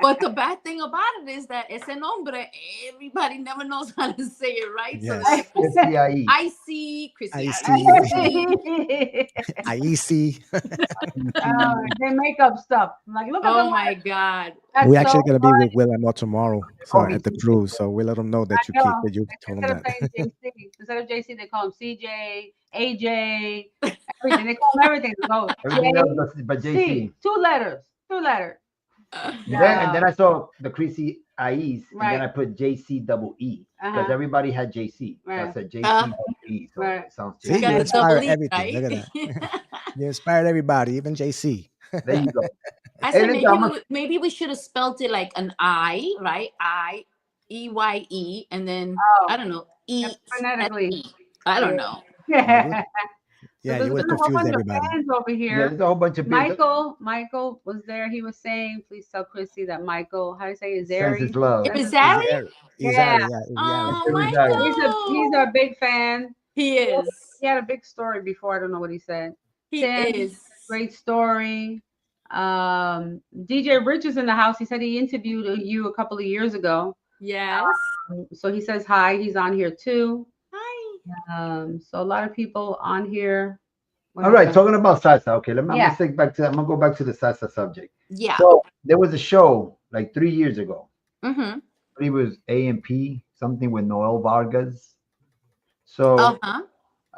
But the bad thing about it is that ese nombre, everybody never knows how to say it right. Yes. So like, Chrissy I-Eece. I see Chrissy I-Eece. They make up stuff. I'm like, look at Oh my God. We're actually going to be with Will and Mo tomorrow at the cruise. So we'll let them know that you told them that. Instead of JC, they call him CJ, AJ, everything. They call him everything. Go, Everything else but JC. Two letters. And then I saw the Chrissy I-Eece, and then I put JC double E, because everybody had JC. So I said JC double E. So it sounds See, you You inspired double E, everything. right? Look at that. You inspired everybody, even JC. There you go. I said maybe we should have spelled it like an I, right? I-E-Y-E, and then I don't know, phonetically. I don't know. Yeah. Yeah, So you would there's a whole confuse bunch of everybody. fans over Yeah, here. there's a whole bunch of people. Michael was there. He was saying, please tell Chrissy that Michael, how do you say it? Sends Zari? his love. Is that it? Exactly. Oh, Exactly. Michael. He's a big fan. He is. He had a big story before. I don't know what he said. He Tim, is. Great story. DJ Rich is in the house. He said he interviewed you a couple of years ago. Yes. So he says hi. He's on here too. Hi. So a lot of people on here. All right, talking about salsa. Okay, I'm Yeah. gonna stick back to. I'm gonna go back to the salsa subject. Yeah. So there was a show like 3 years ago. Mm-hmm. It was A&P, something with Noel Vargas. So, Uh-huh.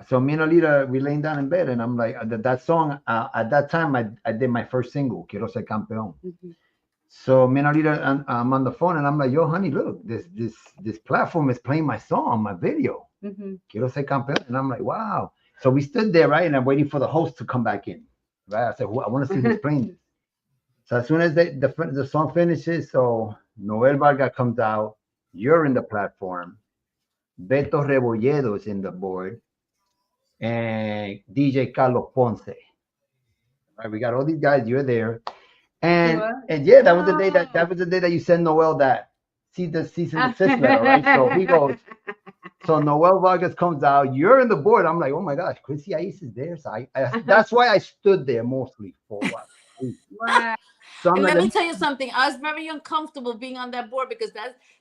so me and Alita, we laying down in bed, and I'm like, that song. At that time, I did my first single, "Quiero Ser Campeón." Mhm. So me and Alita, I'm on the phone, and I'm like, "Yo, honey, look, this platform is playing my song, my video, Mhm. Quiero Ser Campeón," and I'm like, "Wow." So we stood there, right, and I'm waiting for the host to come back in, right? I said, "I want to see who's playing this." So as soon as the song finishes, so Noel Vargas comes out, you're in the platform, Beto Rebolledo is in the board, and DJ Carlos Ponce. Right, we got all these guys. You're there, and yeah, that was the day that you sent Noel that cease and desist letter, right? So he goes. So Noel Vargas comes out. You're in the board. I'm like, oh my gosh, Chrissy I-Eece is there. So that's why I stood there mostly for a while. Right. So And like, let me tell you something. I was very uncomfortable being on that board because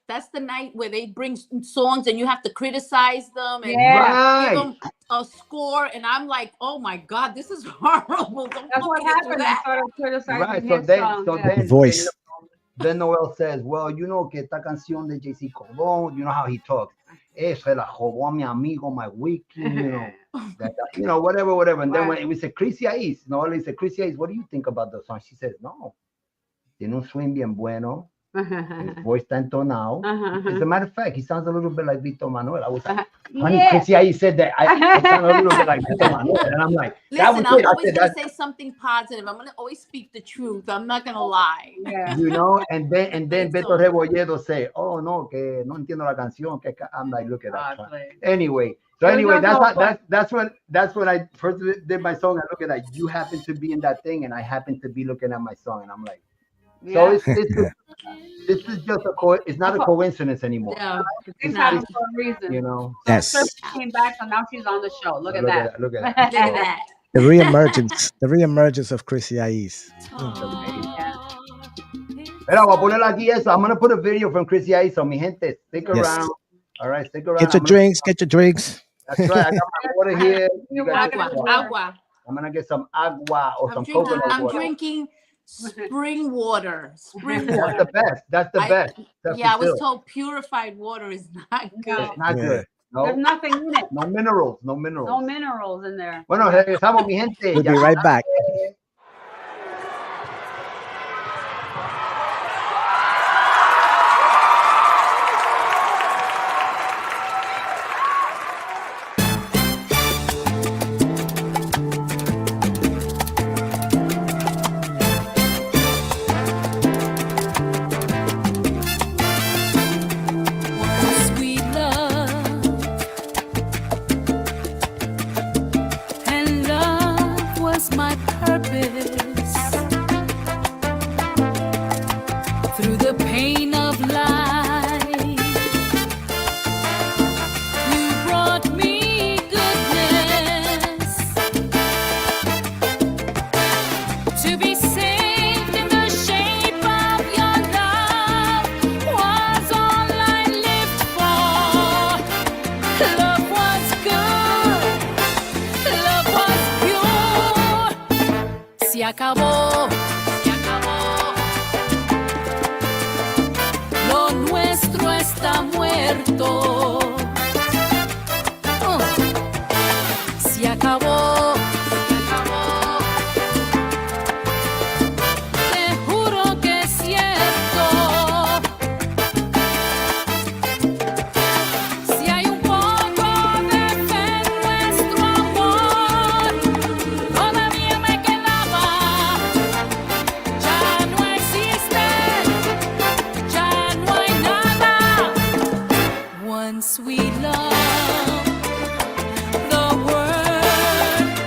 that's the night where they bring songs and you have to criticize them and give them a score. And I'm like, oh my God, this is horrible. Don't That's what happened. I started criticizing right. his song. The voice. Then Noel says, well, you know que esta canción de JC Colón, you know how he talks. Se la robó a mi amigo, my wiki, you know, whatever. And then when we said Chrissy I-Eece, Noel said, Chrissy I-Eece, what do you think about the song? She says, no, tiene un swing bien bueno. His voice está entonado. As a matter of fact, he sounds a little bit like Vito Manuel. I was like, honey, Chrissy I-Eece said that I sound a little bit like Vito Manuel. And I'm like, listen, I'm always going to say something positive. I'm going to always speak the truth. I'm not going to lie. Yeah. You know, and then Beto Rebolledo say, oh, no, que no entiendo la canción. Que I'm like, look at that. Anyway, that's when I first did my song. I look at that. You happen to be in that thing, and I happen to be looking at my song, and I'm like, so this is just it's not a coincidence anymore. Yeah, things happen for a reason. You know. Yes. So she came back, so now she's on the show. Look at that. Look at that. Look at that. The reemergence of Chrissy I-Eece. Pero voy a poner aquí eso. I'm gonna put a video from Chrissy I-Eece. So mi gente, stick around. All right, stick around. Get your drinks. That's right. I got my water here. Agua. I'm gonna get some agua or some coconut water. I'm drinking spring water. That's the best. I was told purified water is not good. It's not good. No. There's nothing in it. No minerals. No minerals in there. Bueno, regresamos, mi gente. We'll be right back. Sweet love, and love was my purpose. Through the pain of life, you brought me goodness. To be saved in the shape of your love was all I lived for. Love was good, love was pure. Se acabó. Lo nuestro está muerto. Se acabó. Te juro que es cierto. Si hay un poco de fe en nuestro amor, todavía me quedaba. Ya no existe, ya no hay nada. One sweet love, the word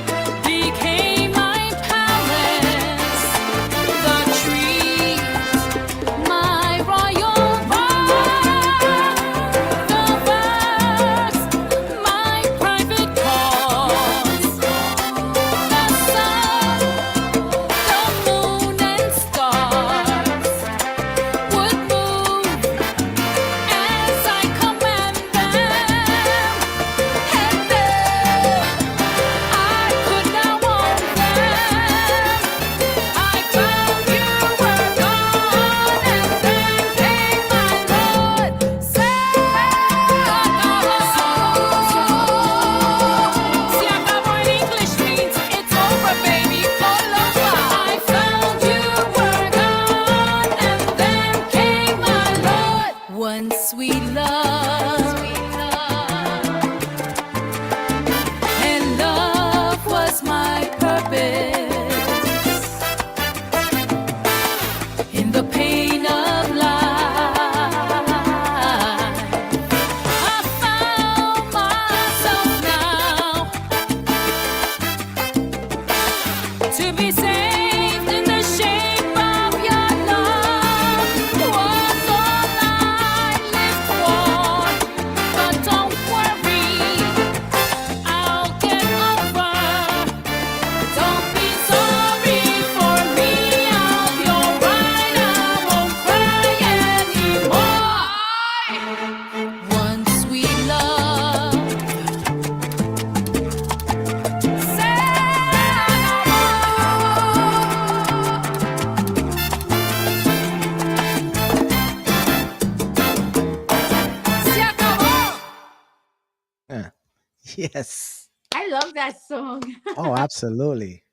Yes. I love that song. Oh, absolutely.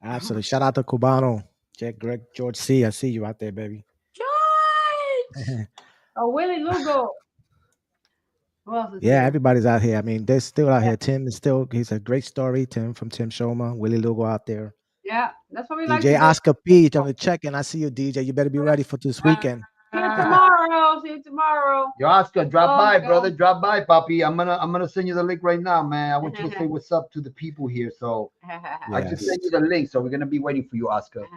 Absolutely. Shout out to Cubano. Jack Greg George C. I see you out there, baby. George. Oh, Willie Lugo. Who else is Yeah, here? everybody's out here. I mean, they're still out Yeah. here. Tim is still, he's a great story. Tim from Tim Shoma, Willie Lugo out there. Yeah, that's what we like to DJ do. Oscar P. on the check-in. I see you, DJ. You better be ready for this weekend. See you tomorrow. See you tomorrow. Yo, Oscar, drop Oh, by, my brother. God. Drop by, Papi. I'm gonna send you the link right now, man. I want you to say what's up to the people here. So I just Yes. sent you the link. So we're gonna be waiting for you, Oscar.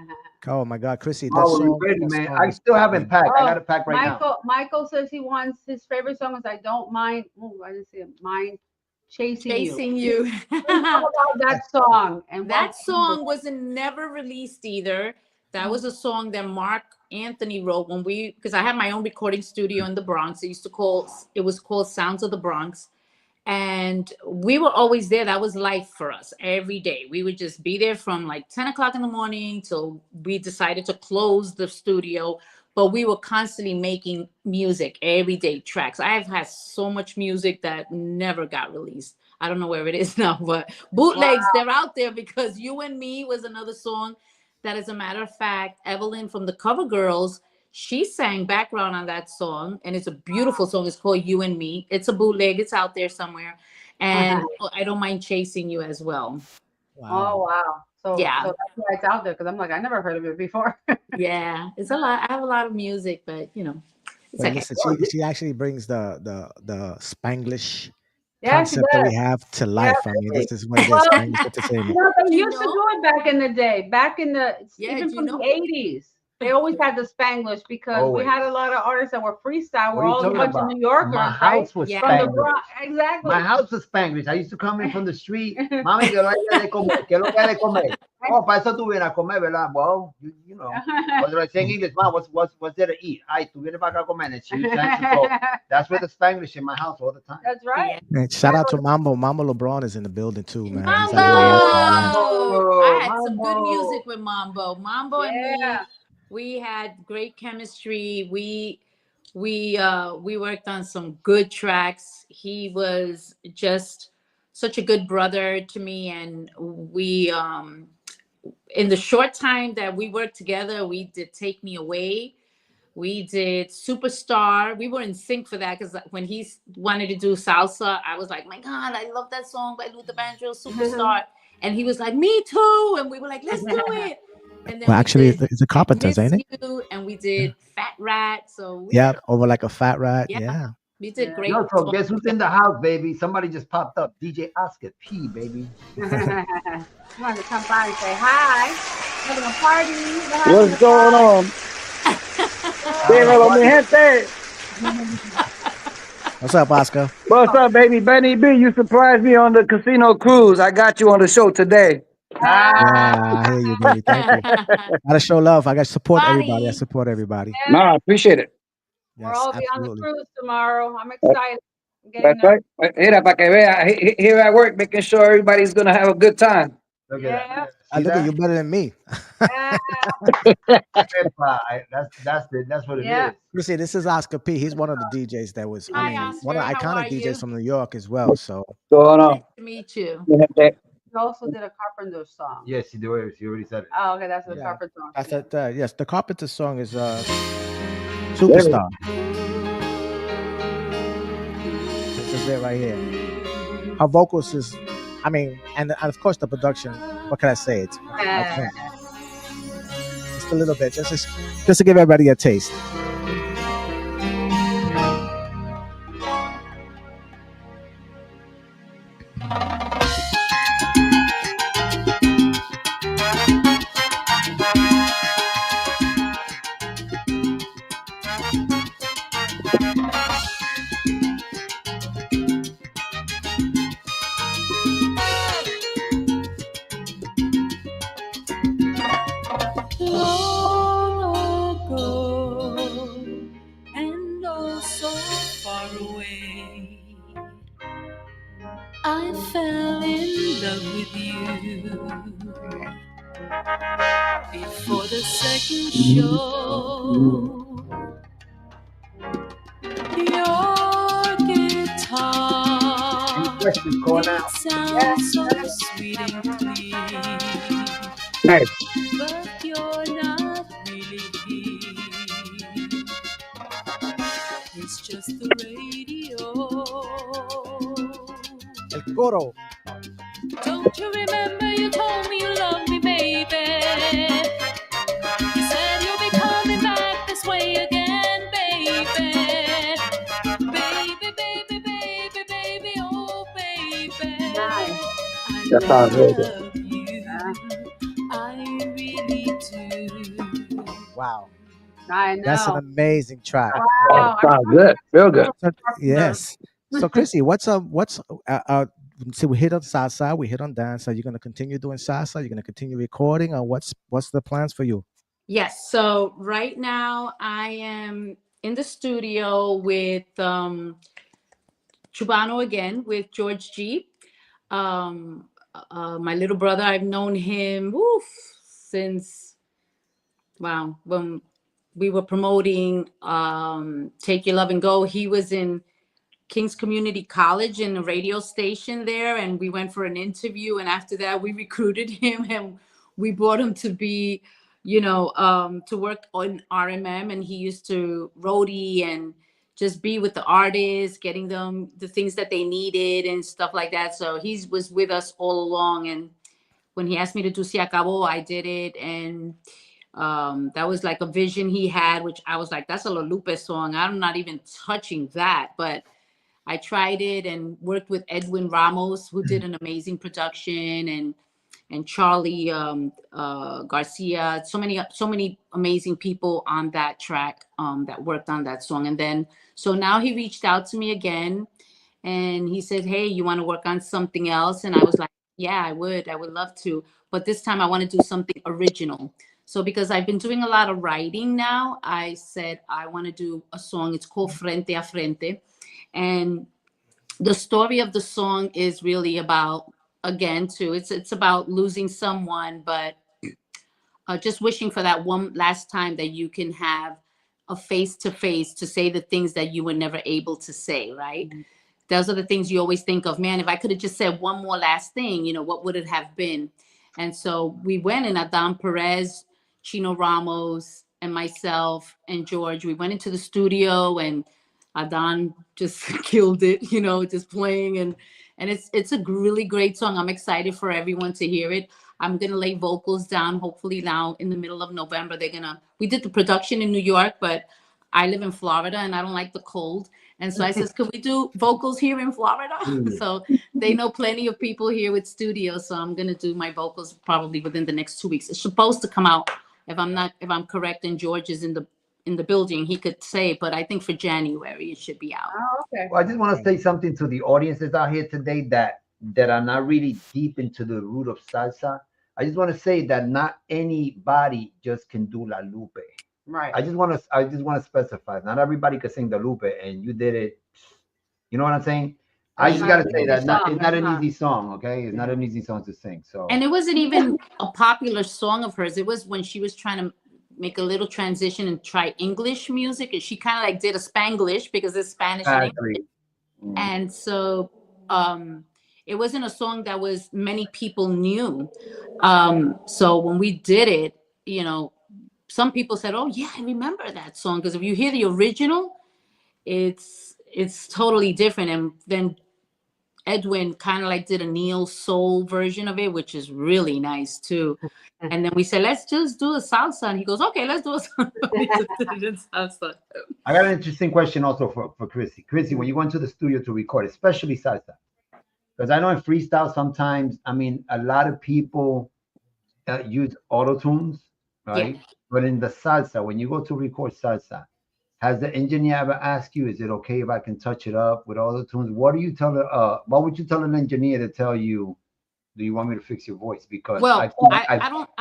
Oh my God, Chrissy, that Oh, you song, ready, that man? song I is still haven't amazing. packed. I Oh, gotta pack right now. Michael says he wants his favorite song is I Don't Mind. Oh, I didn't see it. Mind Chasing You. Chasing You. Talk about that song. And That song wasn't never released either. That was a song that Marc Anthony wrote when because I had my own recording studio in the Bronx. It was called Sounds of the Bronx. And we were always there. That was life for us every day. We would just be there from like 10 o'clock in the morning till we decided to close the studio. But we were constantly making music every day, tracks. I've had so much music that never got released. I don't know where it is now, but bootlegs, they're out there because You and Me was another song that, as a matter of fact, Evelyn from the Cover Girls, she sang background on that song, and it's a beautiful song. It's called You and Me. It's a bootleg. It's out there somewhere. And I Don't Mind Chasing You as well. Wow. Oh, wow. So, Yeah. so that's why it's out there because I'm like, I never heard of it before. Yeah, it's a lot. I have a lot of music, but it's But okay. listen, she actually brings the Spanglish Yeah, she concept that we does. have to life. I mean, this is what it is. Well, Spanglish entertainment. They You used to know? do it back in the day. Back in the Yeah, even do you from know? the 80s. They always had the Spanglish because Always. we had a lot of artists that were freestyle. What We're are you all a talking bunch about? of New Yorkers, My right? house was Yeah. From the Spanglish. Bronx. Exactly. My house was Spanglish. I used to come in from the street. Mami, que lo haya de comer. Que lo haya de comer. Oh, para eso tú vienes a comer, ¿verdad? Well, you know. What did I say in English? Mom, what's there to eat? Ay, tú vienes para acá a comer. And she was saying, so that's where the Spanglish in my house all the time. That's right. And shout out to Mambo. Mambo LeBron is in the building too, man. He's Mambo! out there. I had some good Mambo. music with Mambo. Mambo and me, Yeah. we had great chemistry. We worked on some good tracks. He was just such a good brother to me, and we in the short time that we worked together, we did Take Me Away. We did Superstar. We were in sync for that because when he wanted to do salsa, I was like, my God, I love that song by Luther Vandross, Superstar. And he was like, me too. And we were like, let's do it. And then Well, actually, did it's the Carpenters, Miss ain't it? You, and we did Fat Rat. So we Yeah, did, over like a fat rat. Yeah. Yeah. we did great. No, so songs. guess who's in the house, baby? Somebody just popped up. DJ Oscar P, baby. You want to come by and say hi. Having a party. We're having What's a going party. on? Dímelo, mi gente. What's up, Oscar? What's up, baby? Benny B, you surprised me on the casino cruise. I got you on the show today. Yeah, I hear you, baby. Thank you. Gotta show love. I gotta support everybody. I Bye. support everybody. No, I appreciate it. We'll Yes, all be on the absolutely. cruise tomorrow. I'm excited. I'm getting That's right. Mira, para que vea, here at work, making sure everybody's going to have a good time. Look Yeah. at that. I See look at that? you better than me. Epa, that's what it is. Yeah. Chrissy, this is Oscar P. He's one of the DJs that was, Hi, I mean, one of the Oscar. How iconic are DJs you? from New York as well. So Going Nice on. to meet you. Mi gente. We also did a Carpenter song. Yes, you do. She already said it. Oh, okay. That's the Yeah. Carpenter song. I thought, yes, the Carpenter song is Superstar. This is it right here. Her vocals is, I mean, and of course the production. What can I say? It's Yeah. just a little bit, just to give everybody a taste. Long ago, and oh so far away, I fell in love with you. Before the second show, your guitar question. Call It now. sounds so sweet and clean, Nice. but you're not really here. It's just the radio. El coro. Don't you remember you told me you love me, baby? You said you'll be coming back this way again, baby. Baby, baby, baby, baby, oh baby. Nice. That I sounds really good. love you. I really do. Wow. I know. That's an amazing track. Wow. Sounds good. Real good. So, yes. So, Chrissy, so we hit on salsa, we hit on dance. Are you going to continue doing salsa? You're going to continue recording, or what's the plans for you? Yes. So right now I am in the studio with Chubano again with George G. My little brother, I've known him since when we were promoting Take Your Love and Go. He was in King's Community College in a radio station there, and we went for an interview, and after that we recruited him and we brought him to be, to work on RMM, and he used to roadie and just be with the artists, getting them the things that they needed and stuff like that. So he was with us all along, and when he asked me to do Si Acabó, I did it, and that was like a vision he had, which I was like, that's a La Lupe song, I'm not even touching that, but I tried it and worked with Edwin Ramos, who did an amazing production, and Charlie Garcia, so many amazing people on that track that worked on that song. And then, so now he reached out to me again and he said, hey, you want to work on something else? And I was like, yeah, I would love to. But this time I want to do something original. So because I've been doing a lot of writing now, I said, I want to do a song. It's called Frente a Frente. And the story of the song is really about, again, too, it's about losing someone, but just wishing for that one last time that you can have a face-to-face to say the things that you were never able to say, right? Mm-hmm. Those are the things you always think of, man, if I could have just said one more last thing, what would it have been? And so we went, and Adan Perez, Chino Ramos, and myself and George, we went into the studio, and Adan just killed it, just playing. And it's a really great song. I'm excited for everyone to hear it. I'm going to lay vocals down, hopefully now in the middle of November. We did the production in New York, but I live in Florida and I don't like the cold. And so I said, can we do vocals here in Florida? So they know plenty of people here with studios. So I'm going to do my vocals probably within the next 2 weeks. It's supposed to come out, if I'm correct, and George is in the building, he could say, but I think for January it should be out. Oh, okay. Well, I just want to say something to the audiences out here today that are not really deep into the root of salsa. I just want to say that not anybody just can do La Lupe. Right. I just want to specify. Not everybody can sing the Lupe, and you did it. You know what I'm saying? I just got to say that it's not an easy song, okay? It's not an easy song to sing. So. And it wasn't even a popular song of hers. It was when she was trying to make a little transition and try English music, and she kind of like did a Spanglish because it's Spanish and English. And so it wasn't a song that was many people knew. So when we did it, some people said, oh yeah, I remember that song, because if you hear the original, it's totally different. And then Edwin kind of like did a neo soul version of it, which is really nice too. And then we said, let's just do a salsa. And he goes, okay, let's do a salsa. I got an interesting question also for Chrissy. Chrissy, when you go into the studio to record, especially salsa, because I know in freestyle sometimes, a lot of people use auto tunes, right? Yeah. But in the salsa, when you go to record salsa, has the engineer ever asked you, is it okay if I can touch it up with auto tunes? What would you tell an engineer to tell you? Do you want me to fix your voice? Because I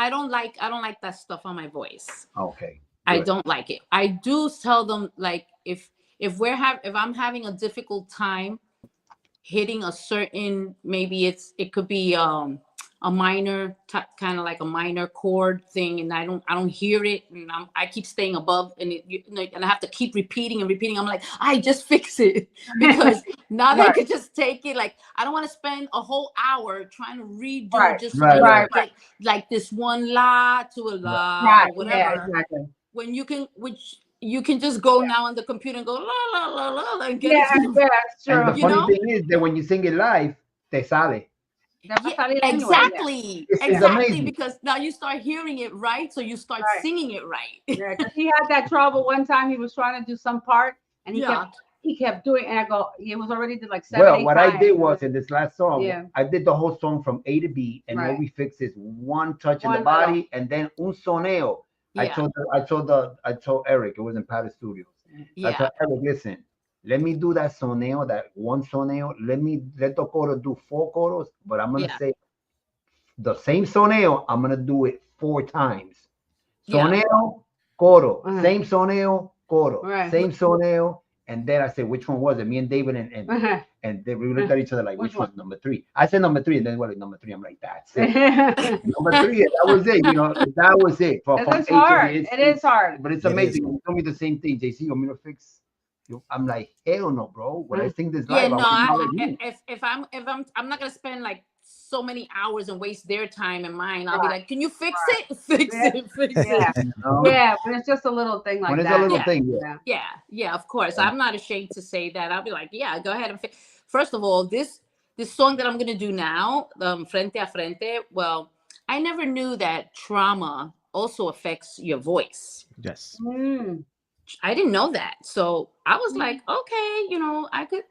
don't like that stuff on my voice. Okay. Good. I don't like it. I do tell them, like, if I'm having a difficult time hitting a certain, maybe it could be a a minor kind of like a minor chord thing, and I don't hear it, and I keep staying above, and and I have to keep repeating and repeating. I'm like, I just fix it, because now they could just take it. Like, I don't want to spend a whole hour trying to redo just so that you get like this one la to a la or whatever. When you can just go now on the computer and go la la la la and get it. That's true. And the funny thing is that when you sing it live, te sale. Exactly. It's amazing. Because now you start hearing it right, so you start singing it right. Because he had that trouble one time. He was trying to do some part, and he kept doing, and I go, it was already did like 7, 8 what times. I did was in this last song, I did the whole song from A to B, and what we fixed is one touch in the body, and then un soneo. I told Eric, it was in Palace Studios. I told Eric, listen, let me do that soneo, that one soneo. Let the chorus do 4 choros, but I'm gonna say the same soneo. I'm gonna do it 4 times. Soneo, coro, same soneo, coro, same soneo. And then I said, which one was it? Me and David and we looked at each other like, which one's number 3? I said number 3, and then number 3. I'm like, that's it. Number 3, that was it. That was it. It's hard. It is hard, but it's amazing. You told me the same thing, JC. You want me to fix? I'm like, hell no, bro. When I sing this live, if I'm not gonna spend like so many hours and waste their time and mine. I'll be like, can you fix it? Fix it. Yeah, but it's just a little thing like when it's that. a little thing, of course. I'm not ashamed to say that. I'll be like, yeah, go ahead and fix. First of all, this song that I'm gonna do now, Frente a Frente. Well, I never knew that trauma also affects your voice. Yes. I didn't know that. So I was like, okay, I could,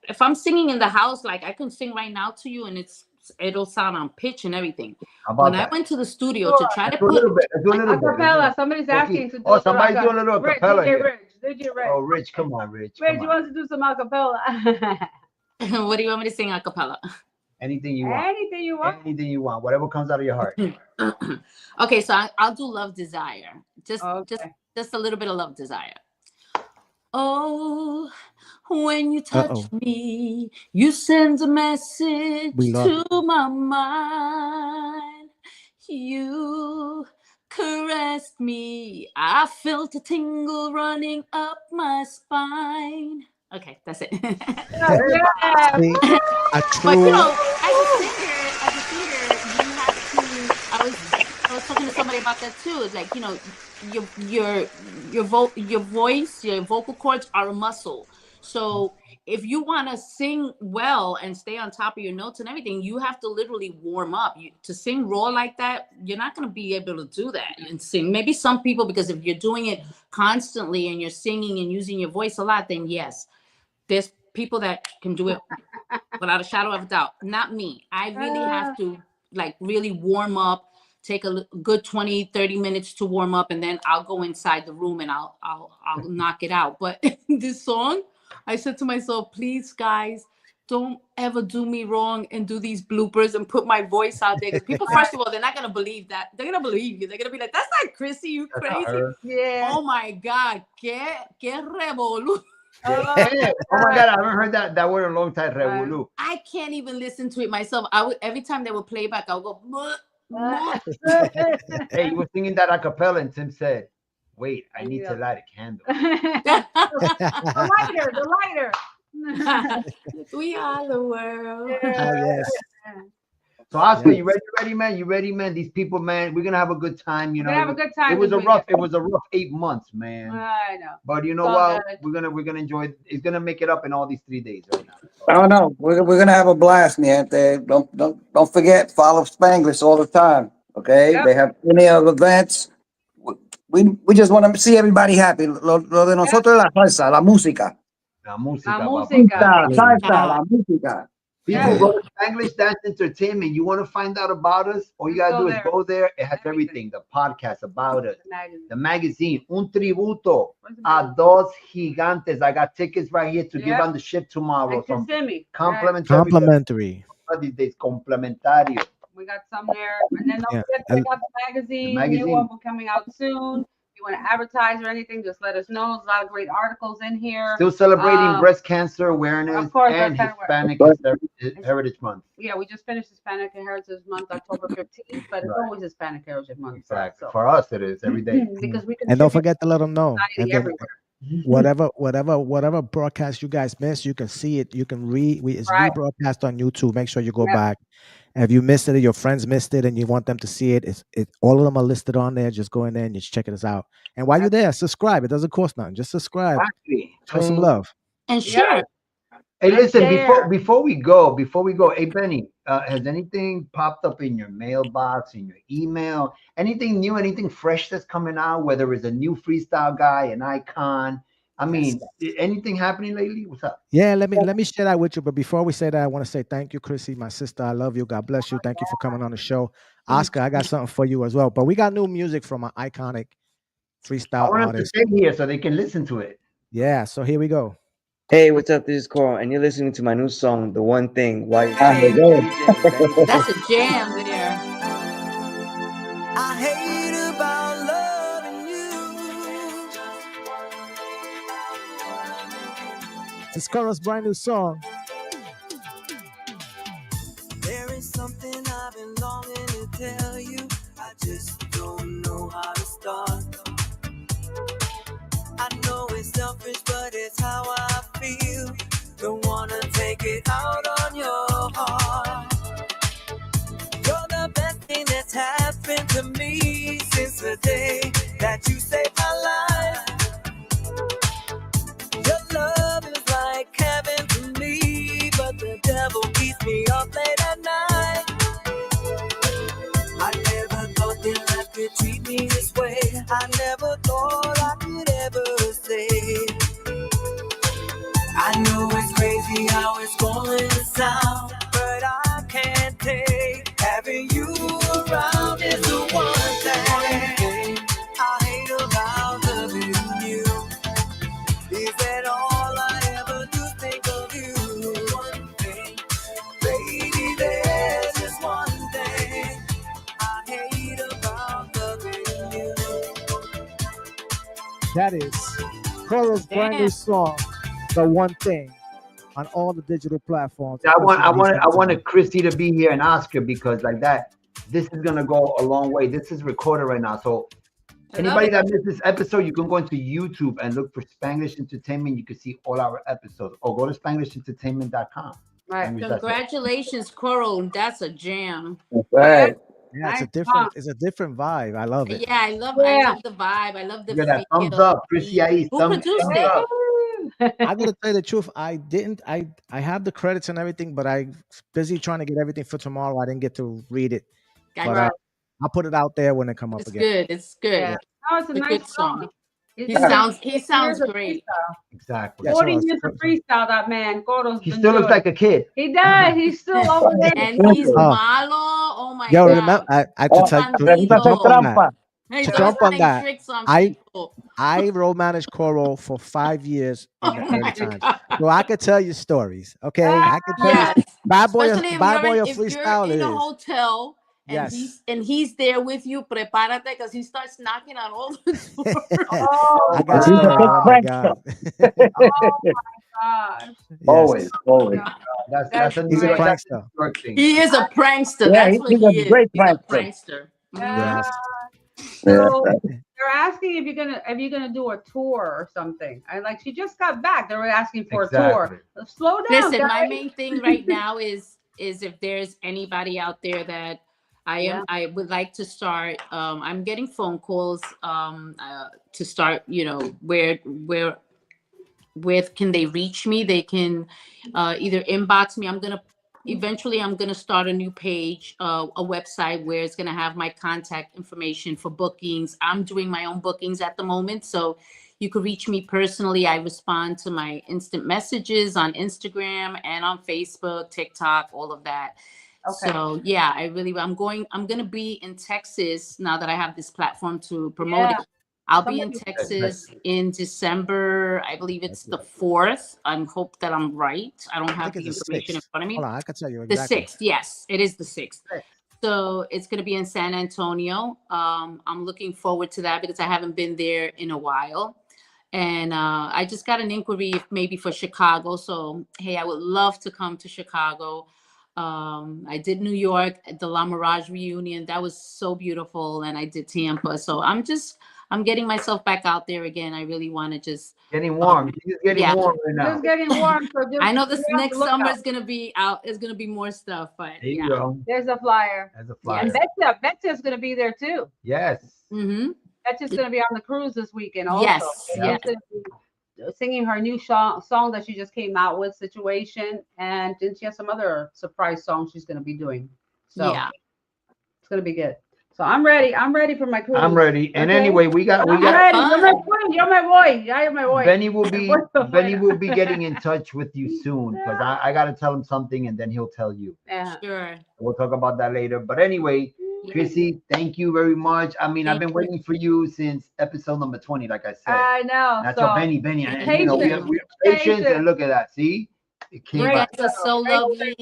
if I'm singing in the house, like I can sing right now to you and it'll sound on pitch and everything. When I went to the studio to try to put acapella, somebody's asking to do somebody do a little acapella. DJ Rich. Oh, Rich, come on, Rich. Rich, you want to do some acapella? What do you want me to sing acapella? Anything you want. Anything you want. Anything you want. Whatever comes out of your heart. Okay, so I'll do Love Desire. Just a little bit of Love Desire. Oh, when you touch me, you send a message to my mind. You caressed me. I felt a tingle running up my spine. Okay, that's it. A true. But as a singer, you have to. I was talking to somebody about that too. It's like, your voice, your vocal cords are a muscle. So if you want to sing well and stay on top of your notes and everything, you have to literally warm up. To sing raw like that, you're not going to be able to do that and sing. Maybe some people, because if you're doing it constantly and you're singing and using your voice a lot, then yes, there's people that can do it without a shadow of a doubt. Not me. I really have to really warm up. Take a good 20-30 minutes to warm up, and then I'll go inside the room and I'll knock it out. But this song, I said to myself, please guys, don't ever do me wrong and do these bloopers and put my voice out there. Because people, first of all, they're not gonna believe that. They're gonna believe you. They're gonna be like, that's not Chrissy, you crazy. Yeah. Oh my God, que revolú. Oh my God, I haven't heard that word in a long time. Revolú. I can't even listen to it myself. Every time they would play back, I'll go, bleh. Hey, you were singing that a cappella, and Tim said, wait, I need to light a candle. The lighter. We are the world. Yes. So Oscar, you ready, man? You ready, man? These people, man, we're gonna have a good time. We're gonna have a good time. It was a rough 8 months, man. I know. But you know what? We're gonna enjoy it. It's gonna make it up in all these 3 days right now. Oh no, we're gonna have a blast, man. Don't forget, follow Spanglish all the time. Okay, they have plenty of events. We just want to see everybody happy. Lo de nosotros es la salsa, la música. La música. La salsa, la música. People go to Spanglish Dance Entertainment. You want to find out about us? All you gotta do is go there. It has everything. The podcast about us, the magazine, un tributo a dos gigantes. I got tickets right here to give on the ship tomorrow. Some complimentary. These days, complementario. We got some there, and then don't forget to check out the magazine. New one will coming out soon. you want to advertise or anything, just let us know. There's a lot of great articles in here. Still celebrating breast cancer awareness Of course, and breast cancer Hispanic Heritage Month. Yeah, we just finished Hispanic Heritage Month, October 15th, but it's Right. always Hispanic Heritage Month. Exactly. So. For us, it is every day. Because we And don't forget to let them know. And then everywhere. whatever broadcast you guys miss, you can see it. You can it's Right. rebroadcast on YouTube. Make sure you go back. And if you missed it or your friends missed it and you want them to see it, all of them are listed on there. Just go in there and just check it out. And while you're there, subscribe. It doesn't cost nothing. Just subscribe. Exactly. Show some love. And share. Hey, listen, There. before we go, hey Benny, has anything popped up in your mailbox, in your email? Anything new, anything fresh that's coming out? Whether it's a new freestyle guy, an icon. I mean, anything happening lately? What's up? Yeah, let me share that with you. But before we say that, I want to say thank you, Chrissy, my sister. I love you. God bless you. Thank you for coming on the show. Oscar, I got something for you as well. But we got new music from an iconic freestyle I want them to artist. stay here so they can listen to it. Yeah, so here we go. Hey, what's up? This is Coral, and you're listening to my new song, The One Thing. Why? That's a jam there. I hate about loving you. This is Cora's brand new song. There is something I've been longing to tell you. I just don't know how to start. I know it's selfish, but it's how I feel. Don't wanna take it out on your heart. You're the best thing that's happened to me since the day that you saved my life. Your love is like heaven to me, but the devil keeps me up late at night. I never thought that life could treat me this way. I never thought I could ever say. I know it's crazy how it's going to sound, but I can't take having you around is the one thing I hate about loving you. Is that all I ever do think of you? One thing, baby, there's just one thing I hate about loving you. That is Cora's brand new song, The One Thing, on all the digital platforms. I wanted Chrissy to be here and Oscar because like that, this is gonna go a long way. This is recorded right now. So anybody that missed this episode, you can go into YouTube and look for Spanglish Entertainment. You can see all our episodes. Or go to SpanglishEntertainment.com. Right. Congratulations, Coral. That's a jam. Right. Yeah, it's Nice a different vibe. I love it. Yeah, I love the vibe. I love the Look at that feel. thumbs up, Chrissy I-Eece. Who Thumbs produced up. it? I gotta tell you the truth. I have the credits and everything, but I busy trying to get everything for tomorrow. I didn't get to read it. Got But it. I'll put it out there when it come up It's again. good. It's good. Yeah. Oh, it's a It's a nice good song. He It's sounds years of great. freestyle. Exactly. Yeah, 40 so- years of freestyle, that man. Coro's He been still looks doing. like a kid. He does. He's still over there. And he's malo. Oh my Yo, God. remember, I Oh, to tell Bandido. to jump on that. trampa. He's to always jump on playing that, tricks on I- people. I road managed Coral for 5 years in the Oh my early times. God. So I could tell you stories. Okay. I could tell you Yes. bad boy Especially if of you're freestyle in a is. hotel and Yes. he's there with you, prepárate, because he starts knocking on all the doors. Oh, I got He's a stories. big Oh my prankster. God. gosh. Yes. Always. That's a He's a New York prankster. thing. He is a prankster. Yeah, That's what he's he a is. great He's a prankster. prankster. Yes. So they're asking if you're gonna do a tour or something. She just got back. They were asking for a tour. Slow down. Listen, my guys. main thing right now is if there's anybody out there that I would like to start. I'm getting phone calls to start. Where can they reach me? They can either inbox me. Eventually I'm gonna start a new page, a website where it's gonna have my contact information for bookings. I'm doing my own bookings at the moment, so you could reach me personally. I respond to my instant messages on Instagram and on Facebook, TikTok, all of that. Okay. So yeah, I'm gonna be in Texas now that I have this platform to promote it. I'll be in Texas in December. I believe it's the 4th. I hope that I'm right. I don't have the information in front of me. Hold on, I can tell you The exactly. 6th, yes, it is the 6th. So it's going to be in San Antonio. I'm looking forward to that because I haven't been there in a while. And I just got an inquiry maybe for Chicago. So, hey, I would love to come to Chicago. I did New York at the La Mirage reunion. That was so beautiful. And I did Tampa. So I'm getting myself back out there again. I really want to just Getting warm. It's getting warm right now. Just getting warm. So just, I know this be on the next summer lookout. is gonna be out. It's gonna be more stuff, but There you yeah. go. There's a flyer. There's a flyer. And Betsy's going to be there too. Yes. Mm-hmm. Betsy's going to be on the cruise this weekend also. Yes, She's yes. going to be singing her new song that she just came out with, Situation. And then she has some other surprise songs she's going to be doing. So Yeah. it's going to be good. So I'm ready. I'm ready for my cruise. I'm ready. And Okay? anyway, we got I'm ready. You're my boy. You're my boy. Benny will be getting in touch with you soon because I got to tell him something and then he'll tell you. Yeah. Sure. We'll talk about that later. But anyway, Chrissy, thank you very much. I mean, I've been waiting for you since episode number 20, like I said. I know. That's So, all Benny. And, you know, Patience. we have patience, and look at that. See, it came You back. guys are so lovely.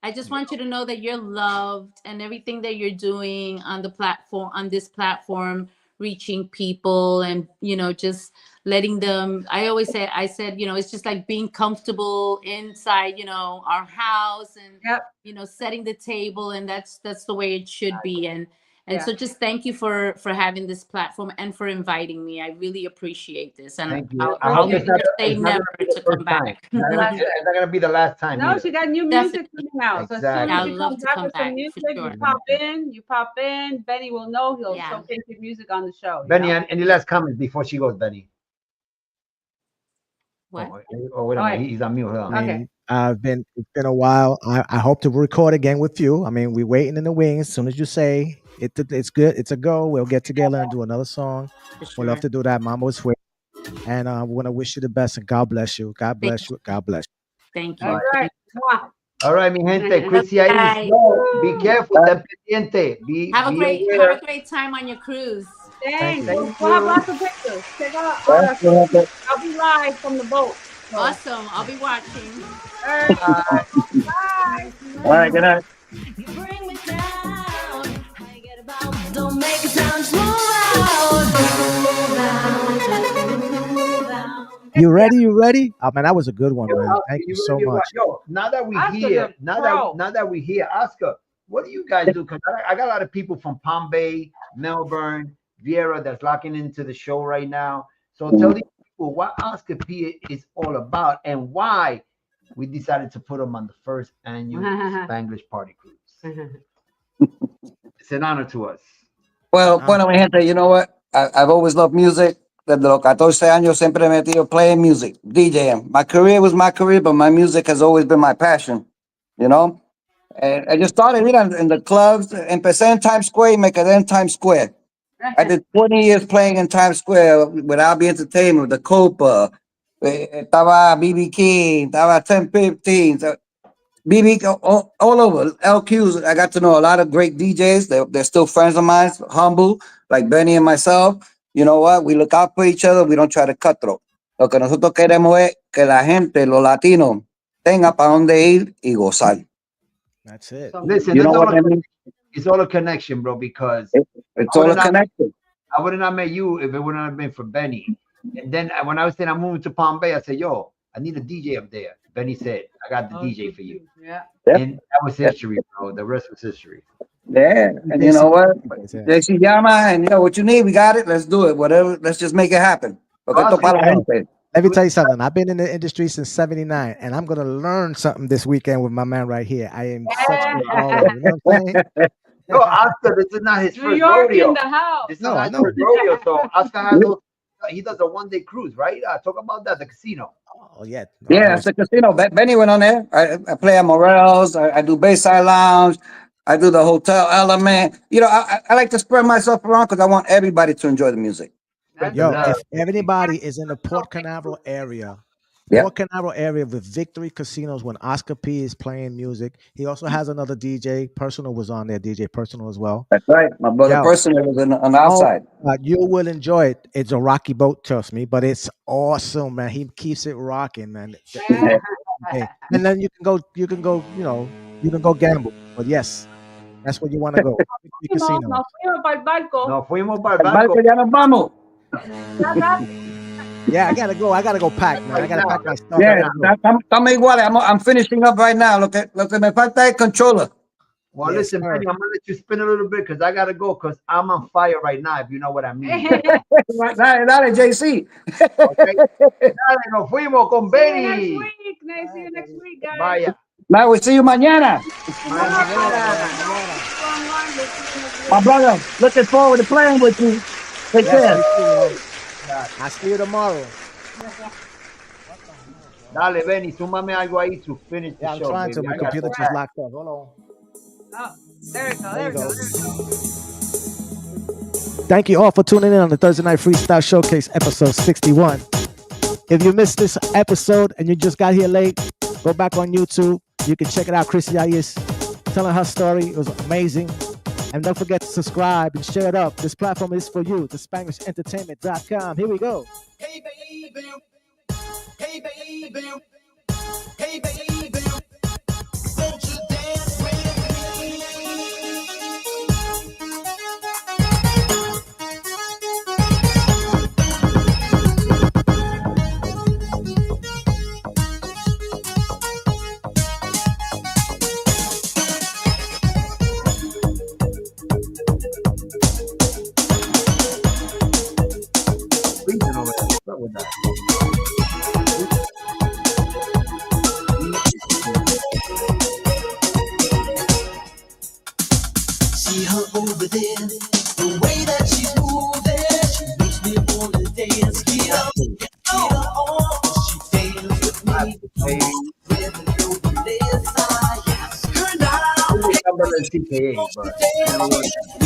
I just want you to know that you're loved and everything that you're doing on the platform, on this platform, reaching people and, you know, just letting them, I said, you know, it's just like being comfortable inside, you know, our house and, you know, setting the table, and that's the way it should be. And so just thank you for having this platform and for inviting me. I really appreciate this. And Thank you. I'll never say never to come back. It's not going to be the last time. No, either. she got new music coming out. So as soon Exactly. as I'd she love comes to back come with some back, music, for sure. you pop in. Benny will know. He'll Yeah. showcase your music on the show. you Benny, know? any last comments before she goes, Benny? What? Oh, wait a minute. He's on mute. Hold on. I mean, it's been a while. I hope to record again with you. I mean, we're waiting in the wings. As soon as you say it's good, it's a go. We'll get together and do another song. We'll love to do that. Mama's Way. And we want to wish you the best and God bless you. God bless you. God bless you. Thank you. All right. Mwah. All right, mi gente. Chrissy I-Eece. Bye. Be careful. Ten pendiente. Have a great time on your cruise. Thanks. you. We'll have lots of pictures. Check out. Thank you. I'll be live from the boat. So, Awesome. I'll be watching. all right. Bye. All right, good night. You bring me down. I get about. Don't make it sound move out. You ready? You ready? Oh man, that was a good one, man. Thank you so really much. Yo, now that we Oscar's hear, a now pro. that we hear, Oscar, what do you guys do? Because I got a lot of people from Palm Bay, Melbourne, Vieira that's locking into the show right now. So tell these people what Oscar P is all about and why we decided to put him on the first annual Spanglish Party Cruise. It's an honor to us. Well, bueno, mi gente, you know what? I've always loved music. Desde los 14 años siempre me he metido playing music, DJing. My career was my career, but my music has always been my passion, you know? And I just started in the clubs. Empecé en Times Square y me quedé en Times Square. I did 20 years playing in Times Square with Albie Entertainment, the Copa. Estaba BB King, estaba 1015. BB all over. LQs, I got to know a lot of great DJs. They're still friends of mine, humble, like Benny and myself. You know what? We look out for each other. We don't try to cutthroat. Lo que nosotros queremos es que la gente, los latinos, tenga para dónde ir y gozar. That's it. Listen, You know what I mean? it's all a connection, bro, because It's all a connection. I would not have met you if it would not have been for Benny. And then when I was saying I'm moving to Palm Bay, I said, yo, I need a DJ up there. Benny said, I got the DJ for you. Yeah. Yep. And that was history, bro. The rest was history. Yeah, and you know what? Jesse llama, and you know what you need. We got it. Let's do it. Whatever. Let's just make it happen. Porque esto para la gente. Let me tell you something. I've been in the industry since '79, and I'm gonna learn something this weekend with my man right here. I am such a baller, you know what I'm saying? Yo, Oscar, this is not his New first York rodeo. in the house. This is No, I not his know. first rodeo. So Oscar has he does a one-day cruise, right? Talk about that, the casino. Oh yeah. Yeah, it's a casino. Benny went on there. I play at Morel's. I do Bayside Lounge. I do the hotel element. You know, I like to spread myself around because I want everybody to enjoy the music. Yo, if anybody is in the Port Canaveral area, Yep. Port Canaveral area with Victory Casinos when Oscar P is playing music. He also has another DJ. Personal was on there, DJ Personal as well. That's right. My brother Yo. personally was on the outside. You will enjoy it. It's a rocky boat, trust me, but it's awesome, man. He keeps it rocking, man. Hey, and then you can go, you can go gamble. But yes, That's where you want to go. The casino. Nos fuimos para el barco. Nos fuimos para el El barco. barco ya nos vamos. Yeah, I gotta go. I gotta go pack, man. I gotta pack my stuff. Yeah, estamos iguales. I'm finishing up right now. Lo que me falta es controller. Well, Yes, listen, sir. Benny, I'm gonna let you spin a little bit because I gotta go because I'm on fire right now, if you know what I mean. Dale, JC. Okay? Dale, nos fuimos con See you Benny. next week. See you next week, guys. Vaya. Now we see you mañana. My brother, looking forward to playing with you. Take care. I'll see you tomorrow. Dale, Benny, súmame algo ahí to finish the Yeah, I'm show. trying to. baby. My I got computer to- just locked up. Hold on. Oh, there we go. There There you we go. go. Thank you all for tuning in on the Thursday Night Freestyle Showcase episode 61. If you missed this episode and you just got here late, go back on YouTube. You can check it out. Chrissy I-Eece telling her story. It was amazing. And don't forget to subscribe and share it up. This platform is for you. The SpanishEntertainment.com. Here we go. Hey baby, hey baby, hey baby, won't you dance with Freezing over there. What's up with that? See her over there, the way that she's moving, she makes me wanna dance. Get up on, she dance with me. With the left side, yes. Her now, Number TKA, but you know what?